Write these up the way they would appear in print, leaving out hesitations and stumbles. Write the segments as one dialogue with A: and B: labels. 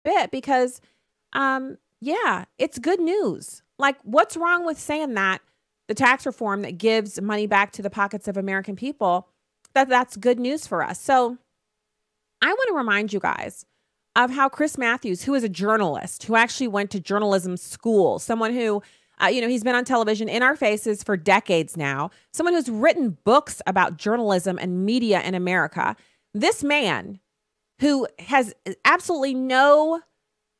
A: bit because, yeah, it's good news. Like, what's wrong with saying that the tax reform that gives money back to the pockets of American people, that's good news for us. So I want to remind you guys of how Chris Matthews, who is a journalist, who actually went to journalism school, someone who, he's been on television in our faces for decades now, someone who's written books about journalism and media in America. This man who has absolutely no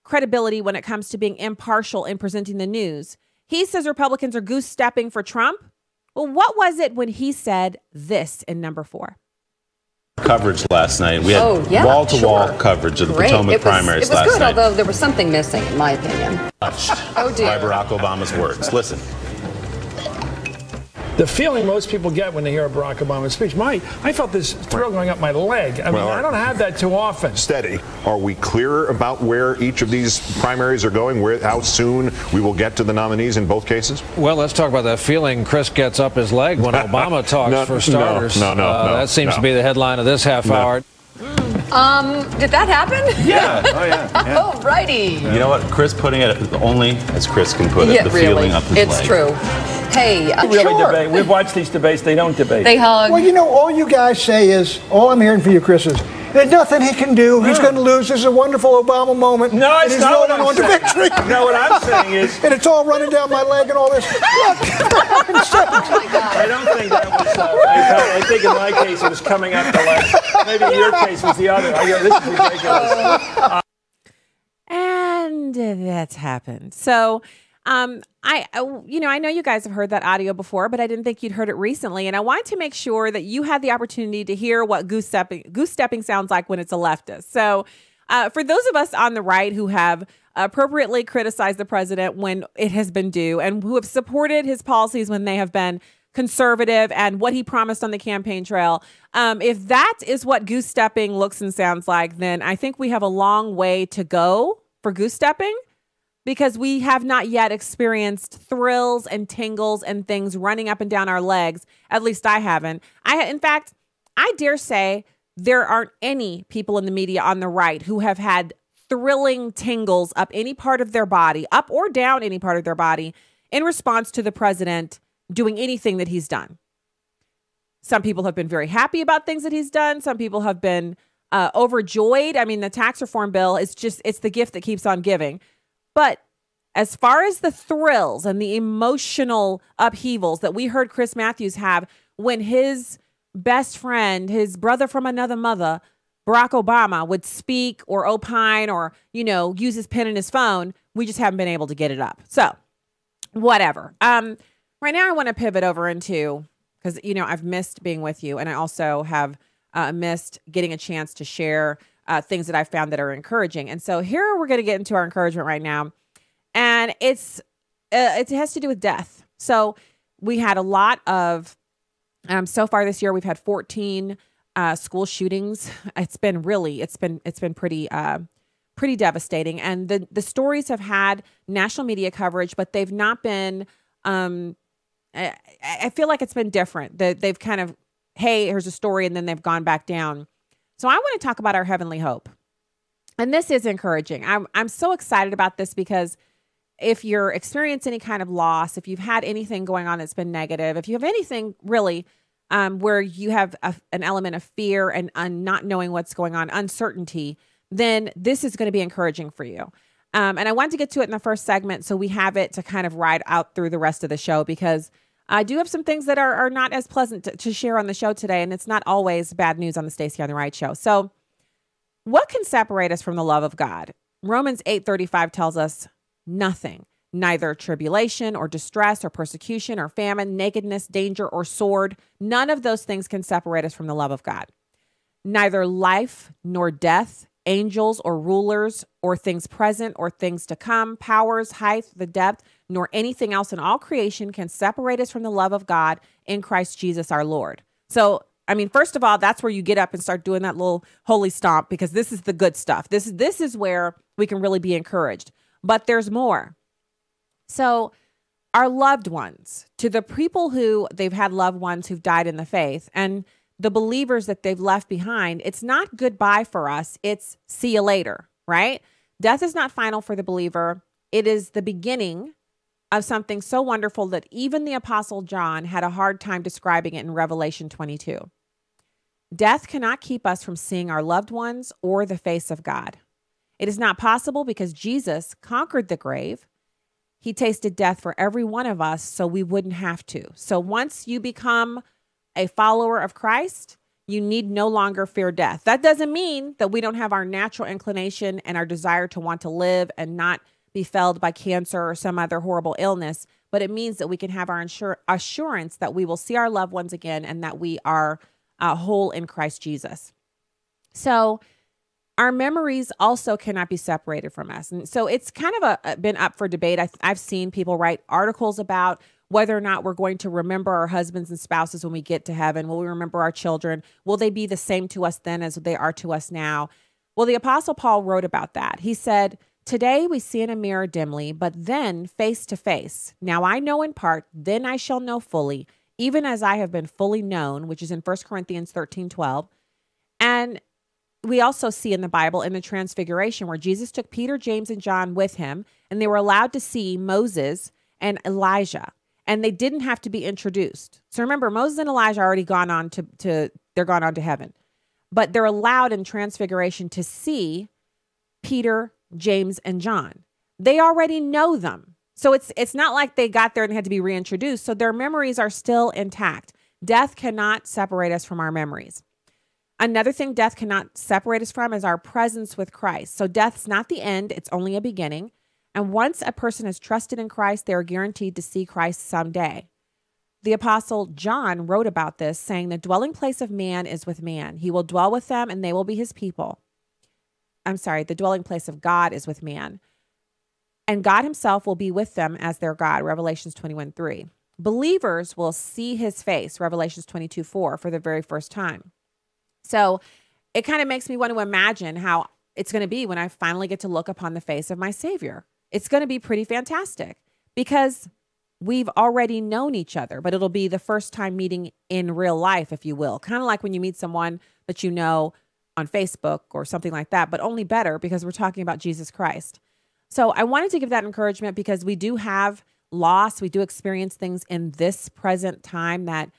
A: credibility when it comes to being impartial in presenting the news. He says Republicans are goose stepping for Trump. Well, what was it when he said this in number 4?
B: Coverage last night. We had wall-to-wall coverage of the Potomac primaries last night.
C: It was good, although there was something missing, in my opinion.
B: Oh, dear. By Barack Obama's words. Listen.
D: The feeling most people get when they hear a Barack Obama speech, I felt this thrill going up my leg. I mean, I don't have that too often.
E: Steady. Are we clear about where each of these primaries are going, how soon we will get to the nominees in both cases?
F: Well, let's talk about that feeling Chris gets up his leg when Obama talks, for starters.
E: No.
F: That seems to be the headline of this half hour.
C: Did that happen?
B: Yeah. Oh, yeah.
C: Oh, righty.
B: You know what? Chris putting it only as Chris can put it. The feeling up his leg.
C: It's true. Hey,
D: Debate. We've watched these debates. They don't debate.
C: They hug.
G: Well, all you guys say is, all I'm hearing from you, Chris, is there's nothing he can do. He's going to lose. This is a wonderful Obama moment.
D: No, it's not what I'm saying.
G: Victory.
D: No, what I'm saying is...
G: And it's all running down my leg and all this. Look.
C: Oh, my God.
D: I don't think that was... I think in my case it was coming up the leg. Maybe in your case was the other. This is ridiculous.
A: And that's happened. So... I know you guys have heard that audio before, but I didn't think you'd heard it recently. And I wanted to make sure that you had the opportunity to hear what goose stepping sounds like when it's a leftist. So for those of us on the right who have appropriately criticized the president when it has been due and who have supported his policies when they have been conservative and what he promised on the campaign trail, if that is what goose stepping looks and sounds like, then I think we have a long way to go for goose stepping. Because we have not yet experienced thrills and tingles and things running up and down our legs. At least I haven't. In fact, I dare say there aren't any people in the media on the right who have had thrilling tingles up any part of their body, up or down any part of their body, in response to the president doing anything that he's done. Some people have been very happy about things that he's done. Some people have been overjoyed. I mean, the tax reform bill is it's the gift that keeps on giving. But as far as the thrills and the emotional upheavals that we heard Chris Matthews have when his best friend, his brother from another mother, Barack Obama, would speak or opine or, use his pen and his phone, we just haven't been able to get it up. So whatever. Right now I want to pivot over into, because, I've missed being with you. And I also have missed getting a chance to share things that I found that are encouraging. And so here we're going to get into our encouragement right now. And it has to do with death. So we had a lot of, so far this year, we've had 14 school shootings. It's been pretty devastating. And the stories have had national media coverage, but they've not been, I feel like it's been different. They've kind of, hey, here's a story, and then they've gone back down. So I want to talk about our heavenly hope. And this is encouraging. I'm so excited about this because if you're experiencing any kind of loss, if you've had anything going on that's been negative, if you have anything really where you have an element of fear and not knowing what's going on, uncertainty, then this is going to be encouraging for you. And I wanted to get to it in the first segment so we have it to kind of ride out through the rest of the show, because I do have some things that are not as pleasant to share on the show today, and it's not always bad news on the Stacy on the Right show. So what can separate us from the love of God? Romans 8:35 tells us nothing, neither tribulation or distress or persecution or famine, nakedness, danger, or sword. None of those things can separate us from the love of God. Neither life nor death, angels or rulers or things present or things to come, powers, height, the depth, nor anything else in all creation can separate us from the love of God in Christ Jesus our Lord. So, first of all, that's where you get up and start doing that little holy stomp, because this is the good stuff. This is where we can really be encouraged. But there's more. So our loved ones, to the people who they've had loved ones who've died in the faith, and the believers that they've left behind, it's not goodbye for us. It's see you later, right? Death is not final for the believer. It is the beginning of something so wonderful that even the Apostle John had a hard time describing it in Revelation 22. Death cannot keep us from seeing our loved ones or the face of God. It is not possible because Jesus conquered the grave. He tasted death for every one of us so we wouldn't have to. So once you become a follower of Christ, you need no longer fear death. That doesn't mean that we don't have our natural inclination and our desire to want to live and not be felled by cancer or some other horrible illness, but it means that we can have our assurance that we will see our loved ones again and that we are whole in Christ Jesus. So our memories also cannot be separated from us. And so it's kind of been up for debate. I've seen people write articles about whether or not we're going to remember our husbands and spouses when we get to heaven. Will we remember our children? Will they be the same to us then as they are to us now? Well, the Apostle Paul wrote about that. He said, "Today we see in a mirror dimly, but then face to face. Now I know in part, then I shall know fully, even as I have been fully known," which is in 1 Corinthians 13:12. And we also see in the Bible in the Transfiguration where Jesus took Peter, James, and John with him, and they were allowed to see Moses and Elijah, and they didn't have to be introduced. So remember, Moses and Elijah are already gone on they're gone on to heaven, but they're allowed in Transfiguration to see Peter, James, and John. They already know them. So it's not like they got there and had to be reintroduced. So their memories are still intact. Death cannot separate us from our memories. Another thing death cannot separate us from is our presence with Christ. So death's not the end, it's only a beginning. And once a person has trusted in Christ, they are guaranteed to see Christ someday. The Apostle John wrote about this, saying, "The dwelling place of man is with man. He will dwell with them and they will be his people." The dwelling place of God is with man. And God himself will be with them as their God, Revelations 21:3. Believers will see his face, Revelations 22:4, for the very first time. So it kind of makes me want to imagine how it's going to be when I finally get to look upon the face of my Savior. It's going to be pretty fantastic because we've already known each other, but it'll be the first time meeting in real life, if you will. Kind of like when you meet someone that you know on Facebook or something like that, but only better because we're talking about Jesus Christ. So I wanted to give that encouragement because we do have loss. We do experience things in this present time that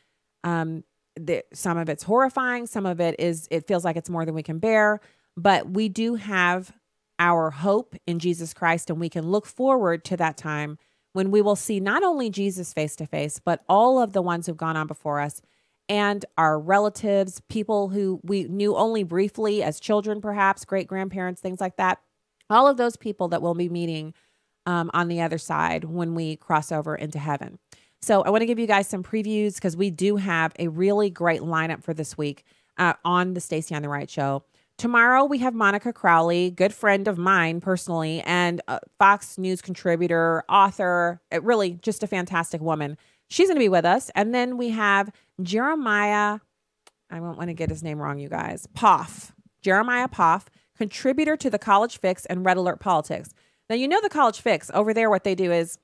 A: some of it's horrifying. Some of it feels like it's more than we can bear, but we do have our hope in Jesus Christ, and we can look forward to that time when we will see not only Jesus face to face, but all of the ones who've gone on before us and our relatives, people who we knew only briefly as children, perhaps great-grandparents, things like that. All of those people that we'll be meeting on the other side when we cross over into heaven. So I want to give you guys some previews because we do have a really great lineup for this week on the Stacy on the Right show. Tomorrow we have Monica Crowley, good friend of mine personally, and Fox News contributor, author, really just a fantastic woman. She's going to be with us. And then we have Jeremiah, I won't want to get his name wrong, you guys, Poff, Jeremiah Poff, contributor to the College Fix and Red Alert Politics. Now, you know the College Fix, over there what they do is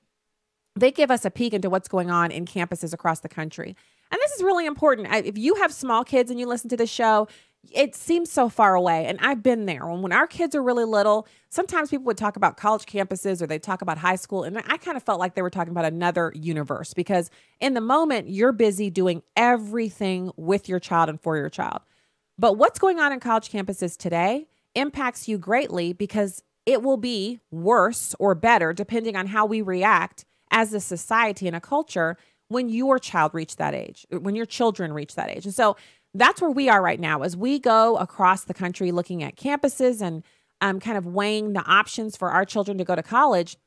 A: they give us a peek into what's going on in campuses across the country. And this is really important. If you have small kids and you listen to this show, it seems so far away. And I've been there. When our kids are really little, sometimes people would talk about college campuses or they talk about high school. And I kind of felt like they were talking about another universe because in the moment, you're busy doing everything with your child and for your child. But what's going on in college campuses today impacts you greatly because it will be worse or better depending on how we react as a society and a culture when your child reached that age, when your children reach that age. And so that's where we are right now as we go across the country looking at campuses and kind of weighing the options for our children to go to college.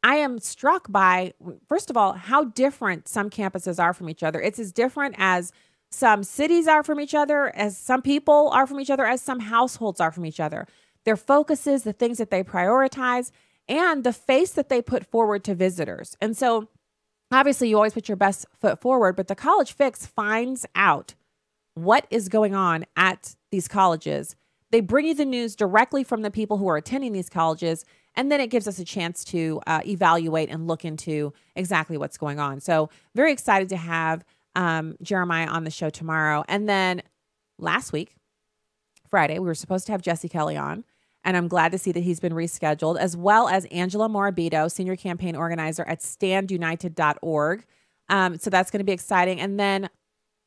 A: I am struck by, first of all, how different some campuses are from each other. It's as different as some cities are from each other, as some people are from each other, as some households are from each other. Their focuses, the things that they prioritize, and the face that they put forward to visitors. And so obviously you always put your best foot forward, but the College Fix finds out what is going on at these colleges. They bring you the news directly from the people who are attending these colleges, and then it gives us a chance to evaluate and look into exactly what's going on. So very excited to have Jeremiah on the show tomorrow. And then last week, Friday, we were supposed to have Jesse Kelly on. And I'm glad to see that he's been rescheduled, as well as Angela Morabito, senior campaign organizer at standunited.org. So that's going to be exciting. And then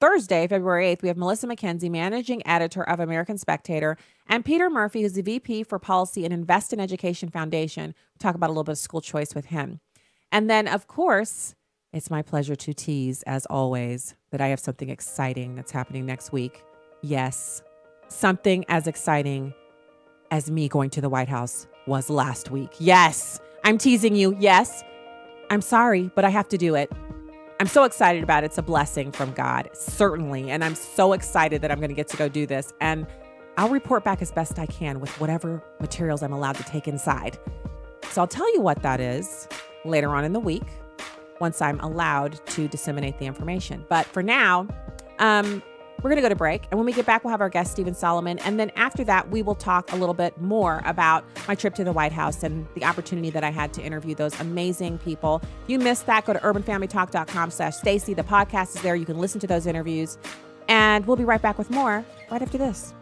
A: Thursday, February 8th, we have Melissa McKenzie, managing editor of American Spectator, and Peter Murphy, who's the VP for Policy and Invest in Education Foundation. We'll talk about a little bit of school choice with him. And then, of course, it's my pleasure to tease, as always, that I have something exciting that's happening next week. Yes, something as exciting as me going to the White House was last week. Yes, I'm teasing you. Yes, I'm sorry, but I have to do it. I'm so excited about it. It's a blessing from God, certainly. And I'm so excited that I'm going to get to go do this. And I'll report back as best I can with whatever materials I'm allowed to take inside. So I'll tell you what that is later on in the week once I'm allowed to disseminate the information. But for now, we're going to go to break. And when we get back, we'll have our guest, Stephen Solomon. And then after that, we will talk a little bit more about my trip to the White House and the opportunity that I had to interview those amazing people. If you missed that, go to urbanfamilytalk.com/Stacy. The podcast is there. You can listen to those interviews. And we'll be right back with more right after this.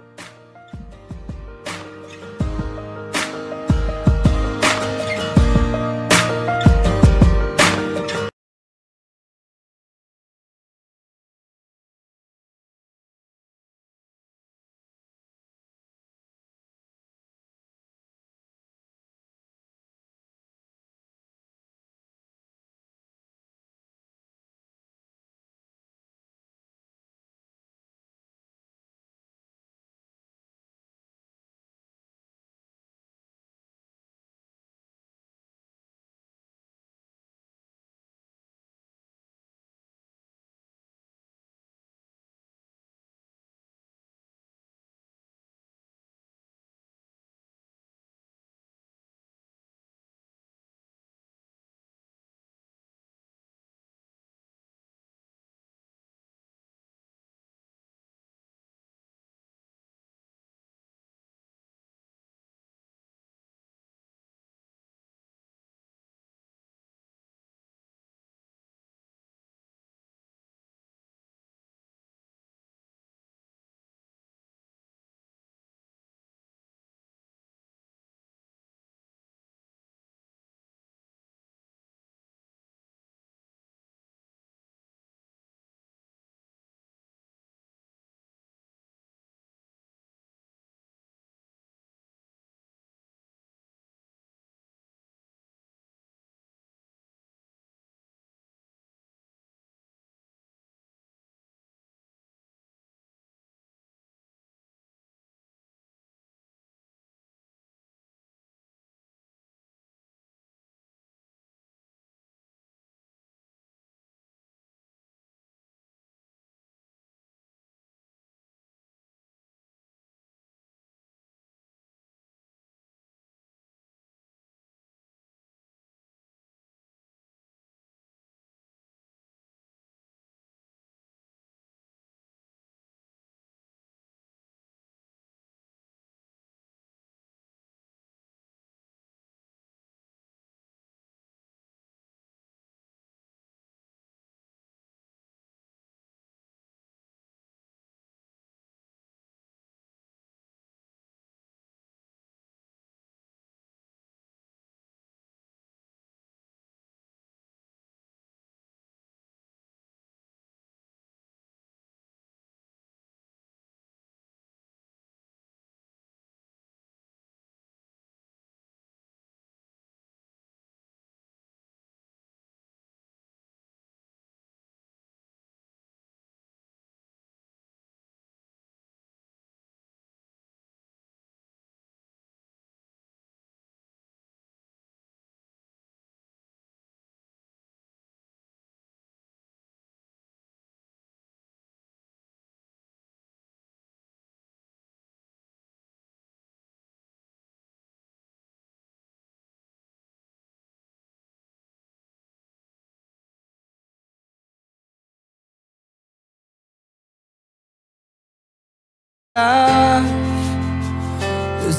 H: There's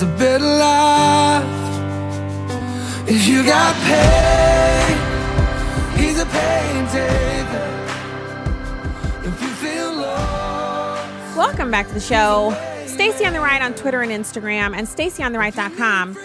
H: a better life if you got pain. He's a pain taker. If you feel lost.
A: Welcome back to the show. Stacy on the Right on Twitter and Instagram, and stacyontheright.com.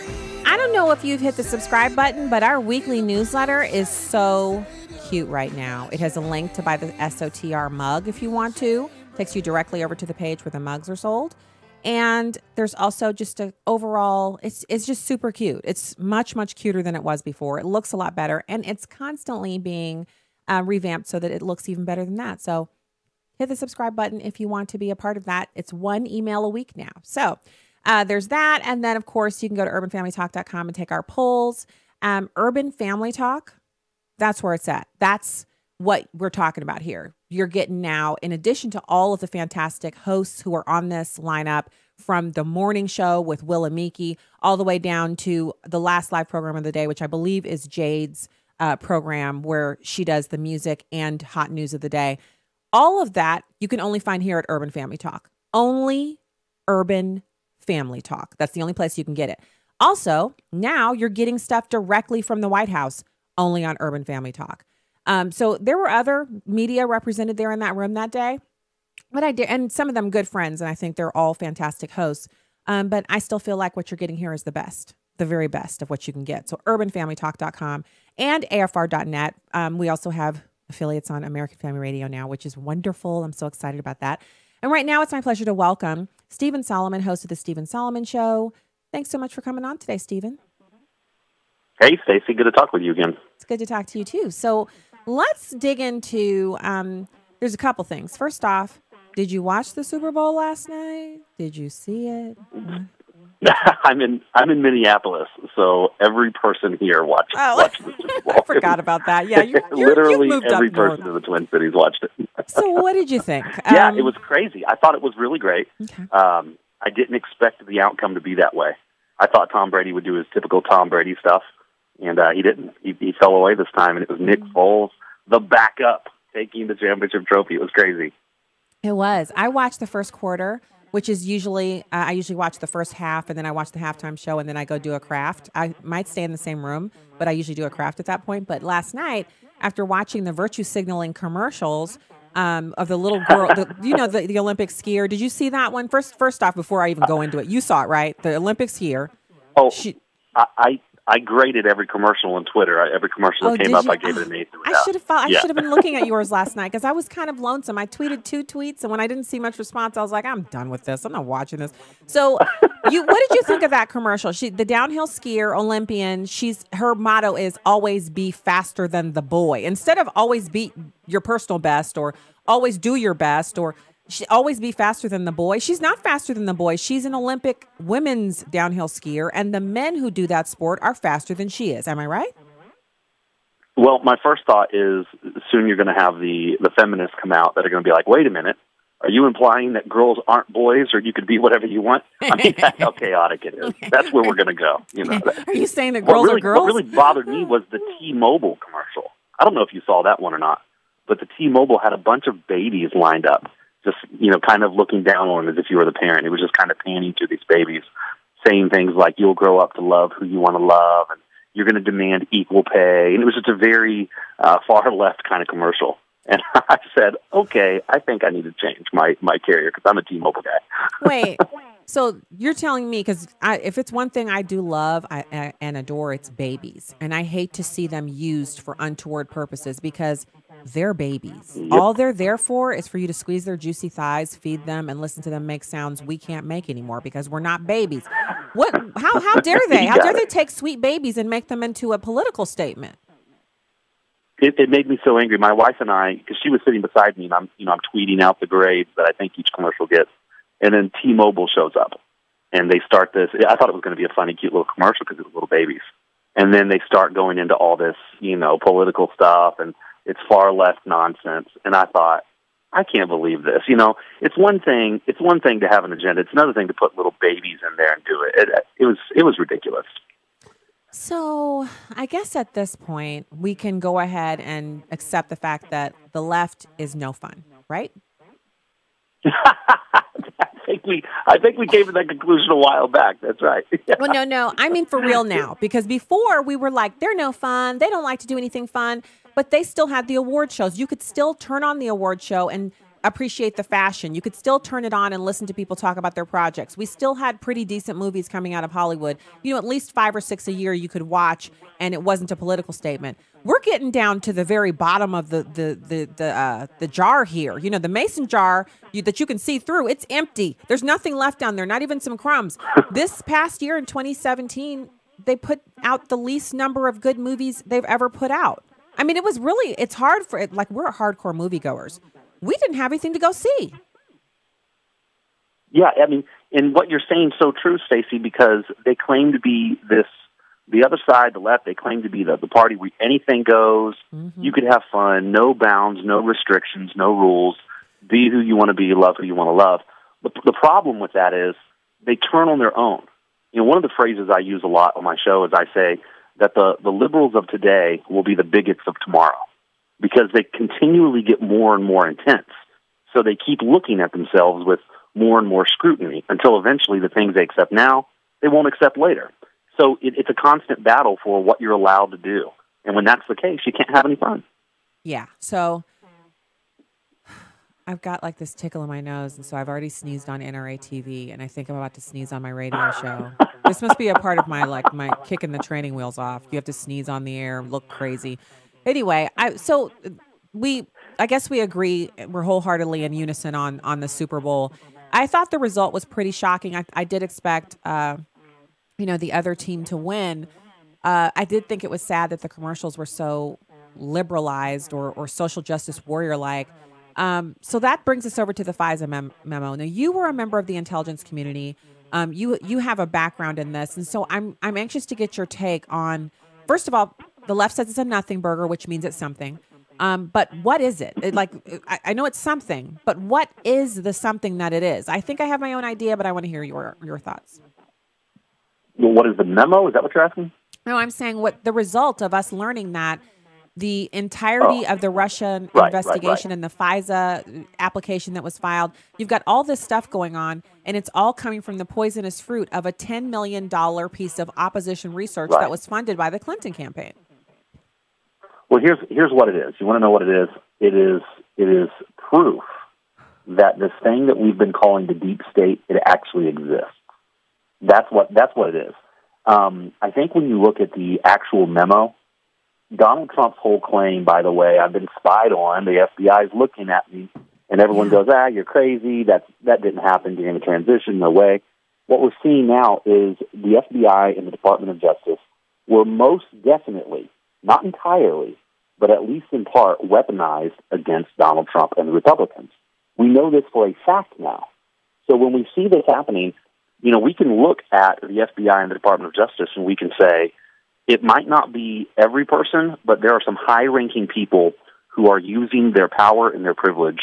A: I don't know if you've hit the subscribe button, but our weekly newsletter is so cute right now. It has a link to buy the SOTR mug if you want to. It takes you directly over to the page where the mugs are sold. And there's also just a overall, it's just super cute. It's much, much cuter than it was before. It looks a lot better, and it's constantly being revamped so that it looks even better than that. So hit the subscribe button if you want to be a part of that. It's 1 email a week now. So there's that. And then, of course, you can go to urbanfamilytalk.com and take our polls. Urban Family Talk, that's where it's at. That's what we're talking about here. You're getting now, in addition to all of the fantastic hosts who are on this lineup, from the morning show with Will and Miki all the way down to the last live program of the day, which I believe is Jade's program, where she does the music and hot news of the day. All of that you can only find here at Urban Family Talk. Only Urban Family Talk. That's the only place you can get it. Also, now you're getting stuff directly from the White House, only on Urban Family Talk. So there were other media represented there in that room that day, but I did, and some of them good friends, and I think they're all fantastic hosts. But I still feel like what you're getting here is the best, the very best of what you can get. So urbanfamilytalk.com and afr.net. We also have affiliates on American Family Radio now, which is wonderful. I'm so excited about that. And right now it's my pleasure to welcome Stephen Solomon, host of the Stephen Solomon Show. Thanks so much for coming on today, Stephen.
I: Hey, Stacy. Good to talk with you again.
A: It's good to talk to you too. So let's dig into, there's a couple things. First off, did you watch the Super Bowl last night? Did you see it?
I: I'm in Minneapolis, so every person here watched the Super Bowl.
A: I forgot about that. Yeah,
I: literally
A: you've moved
I: every
A: up
I: person
A: north.
I: in the Twin Cities watched it.
A: So what did you think?
I: Yeah, it was crazy. I thought it was really great.
A: Okay.
I: I didn't expect the outcome to be that way. I thought Tom Brady would do his typical Tom Brady stuff, and he didn't. He fell away this time, and it was Nick Foles, the backup, taking the championship trophy. It was crazy.
A: It was. I watched the first quarter, which is usually, I usually watch the first half, and then I watch the halftime show, and then I go do a craft. I might stay in the same room, but I usually do a craft at that point. But last night, after watching the virtue signaling commercials of the little girl, the Olympic skier, did you see that one? First off, before I even go into it, you saw it, right? The Olympic skier.
I: Oh, I graded every commercial on Twitter. Every commercial that came up, I gave it an 8.
A: I should have been looking at yours last night because I was kind of lonesome. I tweeted 2 tweets, and when I didn't see much response, I was like, I'm done with this. I'm not watching this. So what did you think of that commercial? The downhill skier, Olympian, her motto is always be faster than the boy. Instead of always beat your personal best or always do your best or always be faster than the boy. She's not faster than the boy. She's an Olympic women's downhill skier, and the men who do that sport are faster than she is. Am I right?
I: Well, my first thought is soon you're going to have the feminists come out that are going to be like, wait a minute, are you implying that girls aren't boys or you could be whatever you want? I mean, that's how chaotic it is. That's where we're going to go.
A: Are you saying that girls are girls?
I: What really bothered me was the T-Mobile commercial. I don't know if you saw that one or not, but the T-Mobile had a bunch of babies lined up, just, kind of looking down on it as if you were the parent. It was just kind of panning to these babies, saying things like, you'll grow up to love who you want to love, and you're going to demand equal pay. And it was just a very far left kind of commercial. And I said, okay, I think I need to change my carrier because I'm a T-Mobile guy.
A: Wait, so you're telling me, because if it's one thing I do love and adore, it's babies. And I hate to see them used for untoward purposes because they're babies. Yep. All they're there for is for you to squeeze their juicy thighs, feed them, and listen to them make sounds we can't make anymore because we're not babies. How dare they? How dare they take sweet babies and make them into a political statement?
I: It made me so angry. My wife and I, because she was sitting beside me, and I'm tweeting out the grades that I think each commercial gets, and then T-Mobile shows up, and they start this. I thought it was going to be a funny, cute little commercial because it was little babies, and then they start going into all this, political stuff, and it's far left nonsense. And I thought, I can't believe this. It's one thing to have an agenda. It's another thing to put little babies in there and do it. It was ridiculous.
A: So I guess at this point, we can go ahead and accept the fact that the left is no fun, right?
I: I think we came to that conclusion a while back. That's right.
A: Well, no. I mean, for real now, because before we were like, they're no fun. They don't like to do anything fun, but they still had the award shows. You could still turn on the award show and appreciate the fashion. You could still turn it on and listen to people talk about their projects. We still had pretty decent movies coming out of Hollywood. You know, at least 5 or 6 a year you could watch, and it wasn't a political statement. We're getting down to the very bottom of the jar here. You know, the mason jar that you can see through, it's empty. There's nothing left down there, not even some crumbs. This past year in 2017, they put out the least number of good movies they've ever put out. I mean, it's hard for it. Like, we're hardcore moviegoers. We didn't have anything to go see.
I: Yeah, I mean, and what you're saying is so true, Stacy, because they claim to be the other side, the left, they claim to be the party where anything goes, you could have fun, no bounds, no restrictions, no rules, be who you want to be, love who you want to love. But the problem with that is they turn on their own. You know, one of the phrases I use a lot on my show is I say that the liberals of today will be the bigots of tomorrow, because they continually get more and more intense. So they keep looking at themselves with more and more scrutiny until eventually the things they accept now, they won't accept later. So it's a constant battle for what you're allowed to do. And when that's the case, you can't have any fun.
A: Yeah. So I've got like this tickle in my nose, and so I've already sneezed on NRA TV, and I think I'm about to sneeze on my radio show. This must be a part of my kicking the training wheels off. You have to sneeze on the air, look crazy. Anyway, I guess we agree. We're wholeheartedly in unison on the Super Bowl. I thought the result was pretty shocking. I did expect, the other team to win. I did think it was sad that the commercials were so liberalized or social justice warrior-like. So that brings us over to the FISA memo. Now, you were a member of the intelligence community. You have a background in this, and so I'm anxious to get your take on. First of all, the left says it's a nothing burger, which means it's something. But what is it? I know it's something, but what is the something that it is? I think I have my own idea, but I want to hear your thoughts.
I: Well, what is the memo? Is that what you're asking?
A: No, I'm saying what the result of us learning that the entirety of the Russian investigation and the FISA application that was filed, you've got all this stuff going on, and it's all coming from the poisonous fruit of a $10 million piece of opposition research that was funded by the Clinton campaign.
I: Well, here's what it is. You want to know what it is? It is proof that this thing that we've been calling the deep state, it actually exists. That's what it is. I think when you look at the actual memo, Donald Trump's whole claim, by the way, I've been spied on, the FBI is looking at me, and everyone goes, you're crazy, that didn't happen during the transition, no way. What we're seeing now is the FBI and the Department of Justice were most definitely, not entirely, but at least in part, weaponized against Donald Trump and the Republicans. We know this for a fact now. So when we see this happening, we can look at the FBI and the Department of Justice and we can say, it might not be every person, but there are some high-ranking people who are using their power and their privilege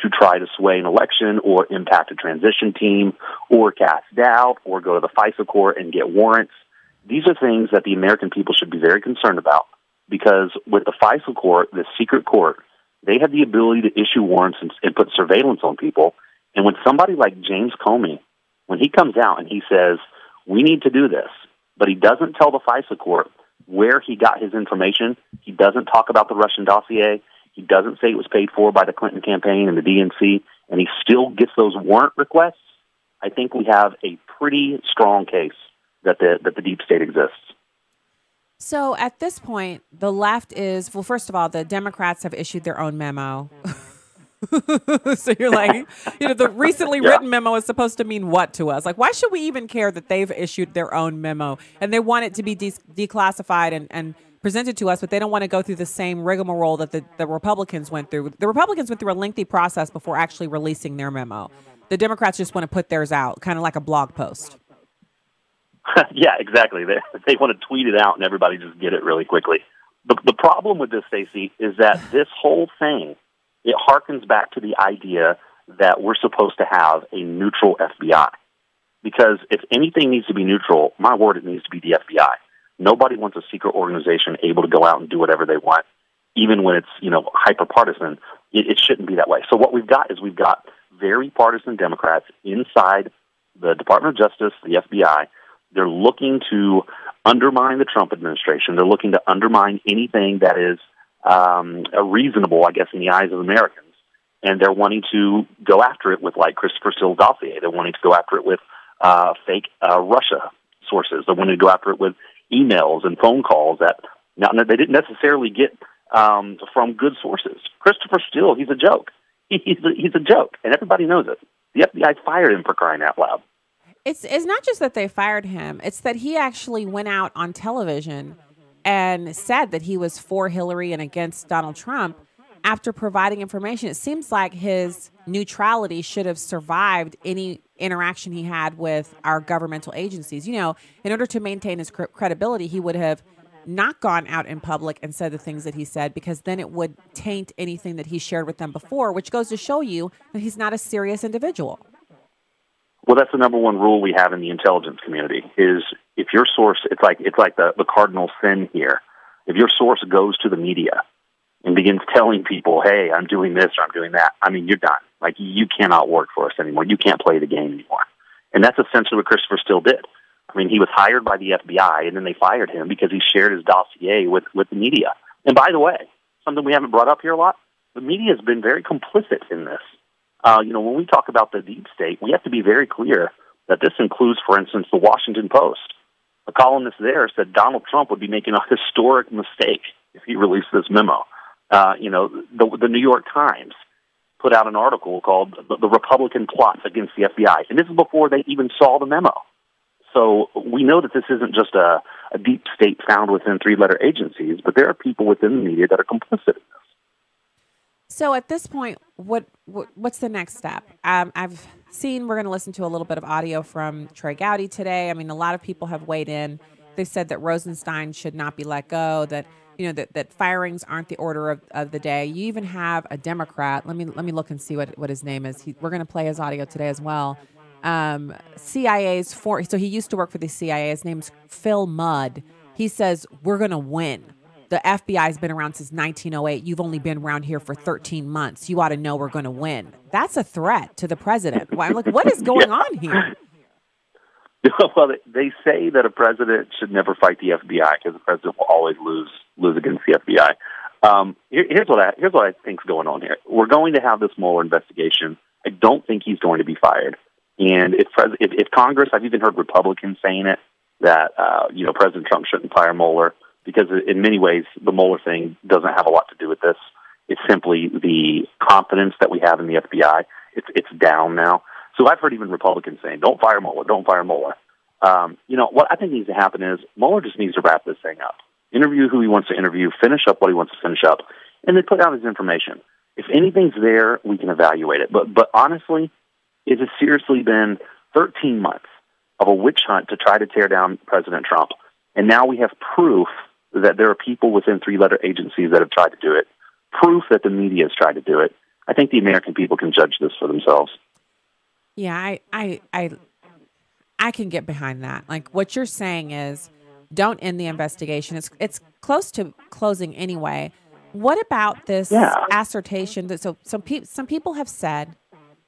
I: to try to sway an election or impact a transition team or cast doubt or go to the FISA court and get warrants. These are things that the American people should be very concerned about, because with the FISA court, the secret court, they have the ability to issue warrants and put surveillance on people. And when somebody like James Comey, when he comes out and he says, we need to do this, but he doesn't tell the FISA court where he got his information, he doesn't talk about the Russian dossier, he doesn't say it was paid for by the Clinton campaign and the DNC, and he still gets those warrant requests, I think we have a pretty strong case that the deep state exists.
A: So at this point, the left is, well, first of all, the Democrats have issued their own memo. So you're like, the recently written memo is supposed to mean what to us? Like, why should we even care that they've issued their own memo and they want it to be declassified and presented to us, but they don't want to go through the same rigmarole that the Republicans went through. The Republicans went through a lengthy process before actually releasing their memo. The Democrats just want to put theirs out, kind of like a blog post.
I: Yeah, exactly. They want to tweet it out and everybody just get it really quickly. The problem with this, Stacy, is that this whole thing, it harkens back to the idea that we're supposed to have a neutral FBI. Because if anything needs to be neutral, my word, it needs to be the FBI. Nobody wants a secret organization able to go out and do whatever they want, even when it's, hyper-partisan. It shouldn't be that way. So what we've got is very partisan Democrats inside the Department of Justice, the FBI. They're looking to undermine the Trump administration. They're looking to undermine anything that is reasonable, I guess, in the eyes of Americans. And they're wanting to go after it with, like, Christopher Steele's dossier. They're wanting to go after it with fake Russia sources. They're wanting to go after it with emails and phone calls that they didn't necessarily get from good sources. Christopher Steele, he's a joke. He's a joke, and everybody knows it. The FBI fired him, for crying out loud.
A: It's not just that they fired him. It's that he actually went out on television and said that he was for Hillary and against Donald Trump after providing information. It seems like his neutrality should have survived any interaction he had with our governmental agencies. You know, in order to maintain his credibility, he would have not gone out in public and said the things that he said, because then it would taint anything that he shared with them before, which goes to show you that he's not a serious individual.
I: Well, that's the number one rule we have in the intelligence community is if your source, it's like the cardinal sin here. If your source goes to the media and begins telling people, hey, I'm doing this or I'm doing that, I mean, you're done. Like, you cannot work for us anymore. You can't play the game anymore. And that's essentially what Christopher Steele did. I mean, he was hired by the FBI, and then they fired him because he shared his dossier with the media. And by the way, something we haven't brought up here a lot, the media has been very complicit in this. You know, when we talk about the deep state, we have to be very clear that this includes, for instance, the Washington Post. A columnist there said Donald Trump would be making a historic mistake if he released this memo. You know, the New York Times put out an article called The Republican Plots Against the FBI. And this is before they even saw the memo. So we know that this isn't just a deep state found within three-letter agencies, but there are people within the media that are complicit in this.
A: So at this point, what's the next step? I've seen, we're going to listen to a little bit of audio from Trey Gowdy today. I mean, a lot of people have weighed in. They said that Rosenstein should not be let go, that, you know, that firings aren't the order of the day. You even have a Democrat. Let me look and see what his name is. We're going to play his audio today as well. CIA's so he used to work for the CIA. His name's Phil Mudd. He says, we're going to win. The FBI's been around since 1908. You've only been around here for 13 months. You ought to know we're going to win. That's a threat to the president. I'm like, what is going on here?
I: Well, they say that a president should never fight the FBI because the president will always lose against the FBI. Here's what I think's going on here. We're going to have this Mueller investigation. I don't think he's going to be fired. And if Congress, I've even heard Republicans saying it, that you know, President Trump shouldn't fire Mueller, because in many ways the Mueller thing doesn't have a lot to do with this. It's simply the confidence that we have in the FBI. It's down now. So I've heard even Republicans saying, don't fire Mueller, don't fire Mueller. You know, what I think needs to happen is Mueller just needs to wrap this thing up. Interview who he wants to interview, finish up what he wants to finish up, and then put out his information. If anything's there, we can evaluate it. But honestly, it has seriously been 13 months of a witch hunt to try to tear down President Trump. And now we have proof that there are people within three-letter agencies that have tried to do it, proof that the media has tried to do it. I think the American people can judge this for themselves.
A: Yeah, I can get behind that. Like, what you're saying is, don't end the investigation. It's close to closing anyway. What about this assertion that some people have said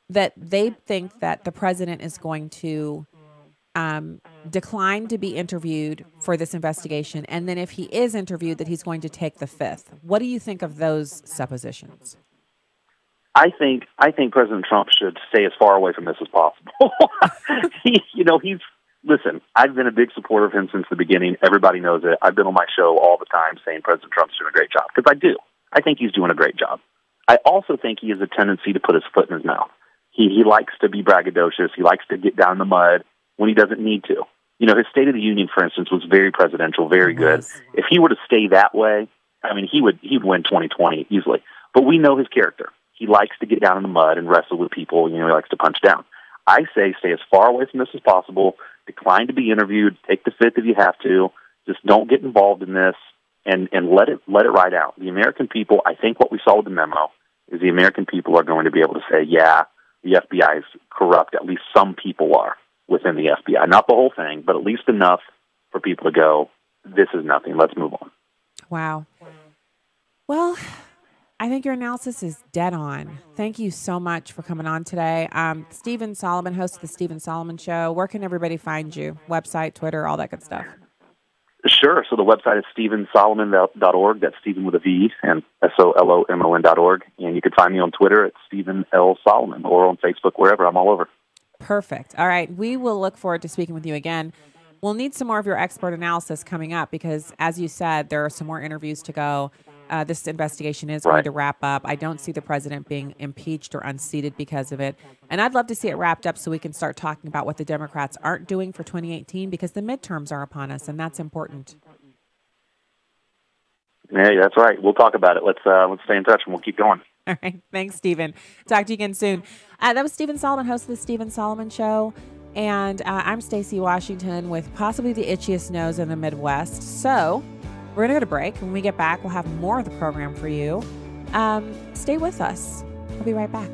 A: that they think that the president is going to decline to be interviewed for this investigation, and then if he is interviewed, that he's going to take the fifth. What do you think of those suppositions?
I: I think President Trump should stay as far away from this as possible. Listen, I've been a big supporter of him since the beginning. Everybody knows it. I've been on my show all the time saying President Trump's doing a great job, because I do. I think he's doing a great job. I also think he has a tendency to put his foot in his mouth. He likes to be braggadocious. He likes to get down in the mud when he doesn't need to. You know, his State of the Union, for instance, was very presidential, very good. If he were to stay that way, I mean, he'd win 2020 easily. But we know his character. He likes to get down in the mud and wrestle with people. You know, he likes to punch down. I say stay as far away from this as possible. Decline to be interviewed. Take the fifth if you have to. Just don't get involved in this, and let it ride out. The American people, I think what we saw with the memo is the American people are going to be able to say, yeah, the FBI is corrupt. At least some people are within the FBI. Not the whole thing, but at least enough for people to go, this is nothing. Let's move on.
A: Wow. Well, I think your analysis is dead on. Thank you so much for coming on today. Stephen Solomon, host of the Stephen Solomon Show. Where can everybody find you? Website, Twitter, all that good stuff.
I: Sure. So the website is StephenSolomon.org. That's Stephen with a V and SOLOMON.org. And you can find me on Twitter at Stephen L. Solomon or on Facebook, wherever. I'm all over.
A: Perfect. All right. We will look forward to speaking with you again. We'll need some more of your expert analysis coming up because, as you said, there are some more interviews to go. This investigation is going to wrap up. I don't see the president being impeached or unseated because of it. And I'd love to see it wrapped up so we can start talking about what the Democrats aren't doing for 2018 because the midterms are upon us, and that's important.
I: Yeah, that's right. We'll talk about it. Let's stay in touch, and we'll keep going.
A: All right. Thanks, Stephen. Talk to you again soon. That was Stephen Solomon, host of the Stephen Solomon Show. And I'm Stacy Washington with possibly the itchiest nose in the Midwest. So we're going to go to break. When we get back, we'll have more of the program for you. Stay with us. We'll be right back.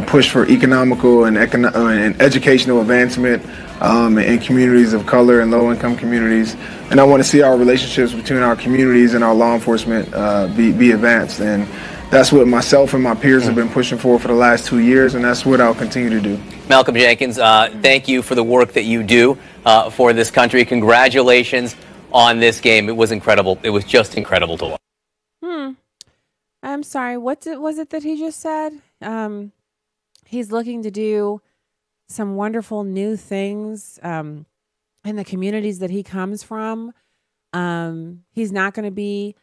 J: push for economical and educational advancement in communities of color and low-income communities. And I want to see our relationships between our communities and our law enforcement be advanced. And that's what myself and my peers have been pushing for the last 2 years, and that's what I'll continue to do.
K: Malcolm Jenkins, thank you for the work that you do for this country. Congratulations on this game. It was incredible. It was just incredible to watch.
A: I'm sorry. What was it that he just said? He's looking to do some wonderful new things in the communities that he comes from. He's not going to be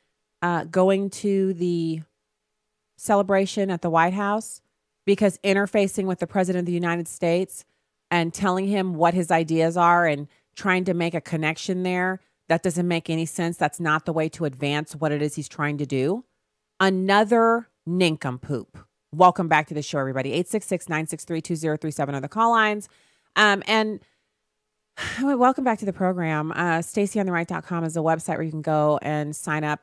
A: going to the celebration at the White House because interfacing with the President of the United States and telling him what his ideas are and trying to make a connection there, that doesn't make any sense. That's not the way to advance what it is he's trying to do. Another nincompoop. Welcome back to the show, everybody. 866-963-2037 are the call lines. And welcome back to the program. StacyOnTheRight.com is a website where you can go and sign up,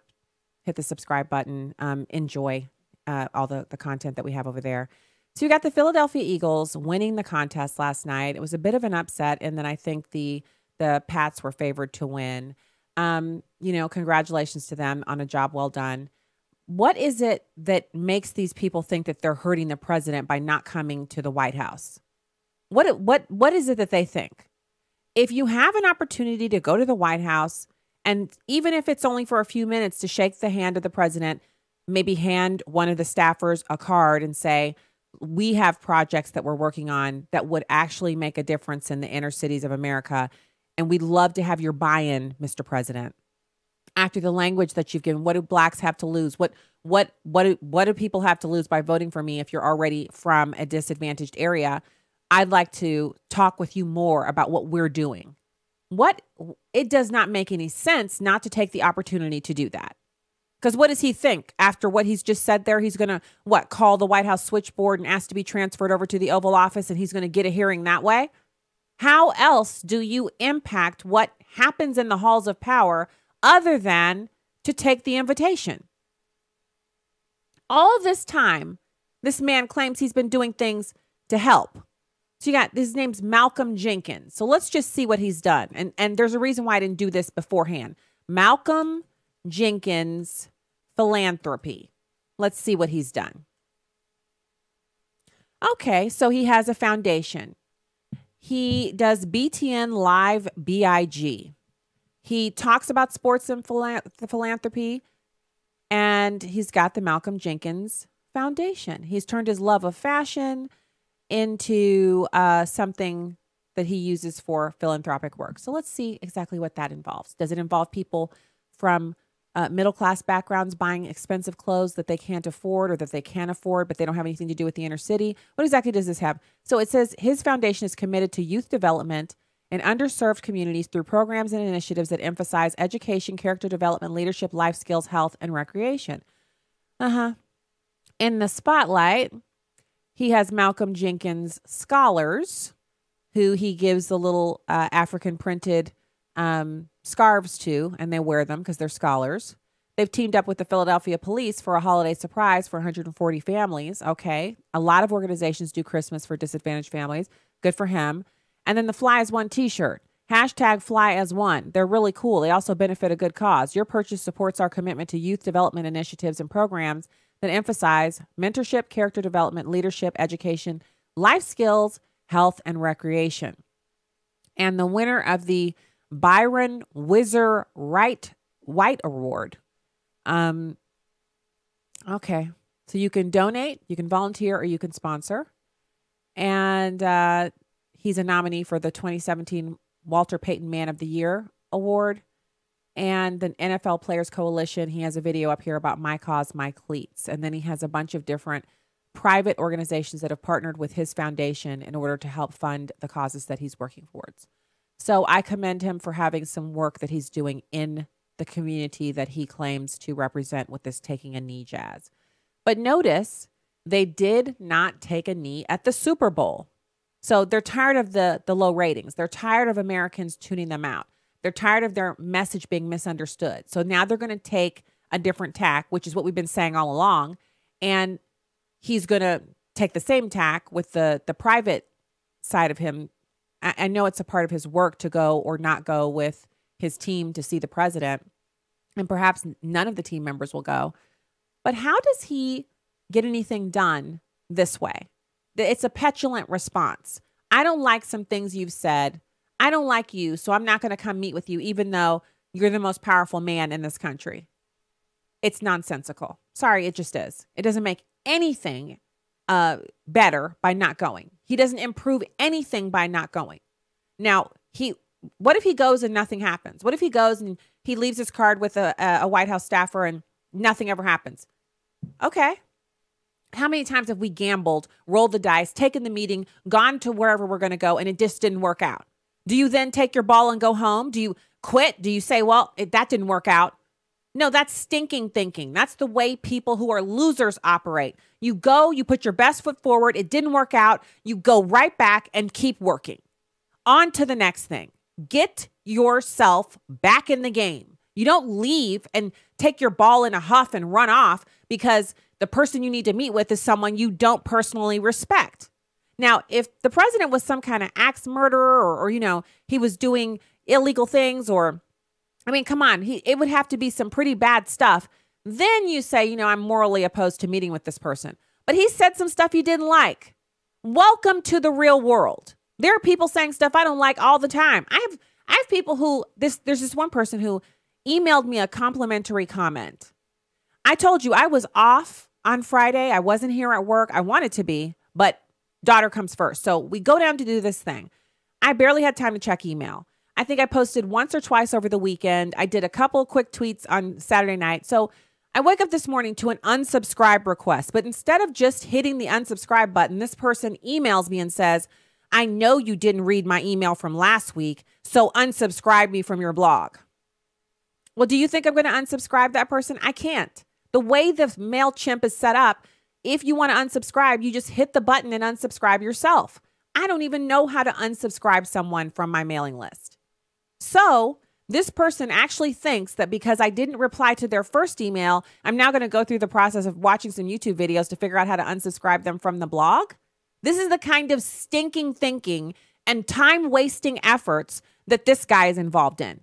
A: hit the subscribe button, enjoy all the content that we have over there. So you got the Philadelphia Eagles winning the contest last night. It was a bit of an upset, and then I think the Pats were favored to win. Congratulations to them on a job well done. What is it that makes these people think that they're hurting the president by not coming to the White House? What is it that they think? If you have an opportunity to go to the White House, and even if it's only for a few minutes to shake the hand of the president, maybe hand one of the staffers a card and say, we have projects that we're working on that would actually make a difference in the inner cities of America. And we'd love to have your buy-in, Mr. President. After the language that you've given, what do blacks have to lose? What do people have to lose by voting for me if you're already from a disadvantaged area? I'd like to talk with you more about what we're doing. It does not make any sense not to take the opportunity to do that. Because what does he think after what he's just said there? He's going to, call the White House switchboard and ask to be transferred over to the Oval Office, and he's going to get a hearing that way? How else do you impact what happens in the halls of power other than to take the invitation? All this time, this man claims he's been doing things to help. So you got, his name's Malcolm Jenkins. So let's just see what he's done. And there's a reason why I didn't do this beforehand. Malcolm Jenkins Philanthropy. Let's see what he's done. Okay, so he has a foundation. He does BTN Live BIG. He talks about sports and philanthropy, and he's got the Malcolm Jenkins Foundation. He's turned his love of fashion into something that he uses for philanthropic work. So let's see exactly what that involves. Does it involve people from middle-class backgrounds buying expensive clothes that they can't afford or that they can afford, but they don't have anything to do with the inner city? What exactly does this have? So it says his foundation is committed to youth development in underserved communities through programs and initiatives that emphasize education, character development, leadership, life skills, health, and recreation. In the spotlight, he has Malcolm Jenkins Scholars, who he gives the little African printed scarves to, and they wear them because they're scholars. They've teamed up with the Philadelphia Police for a holiday surprise for 140 families. Okay. A lot of organizations do Christmas for disadvantaged families. Good for him. And then the Fly as One t-shirt. Hashtag Fly as One. They're really cool. They also benefit a good cause. Your purchase supports our commitment to youth development initiatives and programs that emphasize mentorship, character development, leadership, education, life skills, health, and recreation. And the winner of the Byron Whizzer White Award. Okay. So you can donate, you can volunteer, or you can sponsor. And he's a nominee for the 2017 Walter Payton Man of the Year Award and the NFL Players Coalition. He has a video up here about My Cause, My Cleats. And then he has a bunch of different private organizations that have partnered with his foundation in order to help fund the causes that he's working towards. So I commend him for having some work that he's doing in the community that he claims to represent with this taking a knee jazz. But notice they did not take a knee at the Super Bowl. So they're tired of the low ratings. They're tired of Americans tuning them out. They're tired of their message being misunderstood. So now they're going to take a different tack, which is what we've been saying all along. And he's going to take the same tack with the private side of him. I know it's a part of his work to go or not go with his team to see the president, and perhaps none of the team members will go. But how does he get anything done this way? It's a petulant response. I don't like some things you've said. I don't like you, so I'm not going to come meet with you, even though you're the most powerful man in this country. It's nonsensical. Sorry, it just is. It doesn't make anything better by not going. He doesn't improve anything by not going. Now, what if he goes and nothing happens? What if he goes and he leaves his card with a White House staffer and nothing ever happens? Okay. How many times have we gambled, rolled the dice, taken the meeting, gone to wherever we're going to go, and it just didn't work out? Do you then take your ball and go home? Do you quit? Do you say, well, that didn't work out? No, that's stinking thinking. That's the way people who are losers operate. You go, you put your best foot forward. It didn't work out. You go right back and keep working. On to the next thing. Get yourself back in the game. You don't leave and take your ball in a huff and run off because the person you need to meet with is someone you don't personally respect. Now, if the president was some kind of axe murderer or he was doing illegal things come on, it would have to be some pretty bad stuff. Then you say, I'm morally opposed to meeting with this person. But he said some stuff you didn't like. Welcome to the real world. There are people saying stuff I don't like all the time. I have people who, there's this one person who emailed me a complimentary comment. I told you I was off on Friday. I wasn't here at work. I wanted to be, but daughter comes first. So we go down to do this thing. I barely had time to check email. I think I posted once or twice over the weekend. I did a couple quick tweets on Saturday night. So I wake up this morning to an unsubscribe request. But instead of just hitting the unsubscribe button, this person emails me and says, I know you didn't read my email from last week, so unsubscribe me from your blog. Well, do you think I'm going to unsubscribe that person? I can't. The way the MailChimp is set up, if you want to unsubscribe, you just hit the button and unsubscribe yourself. I don't even know how to unsubscribe someone from my mailing list. So this person actually thinks that because I didn't reply to their first email, I'm now going to go through the process of watching some YouTube videos to figure out how to unsubscribe them from the blog. This is the kind of stinking thinking and time-wasting efforts that this guy is involved in.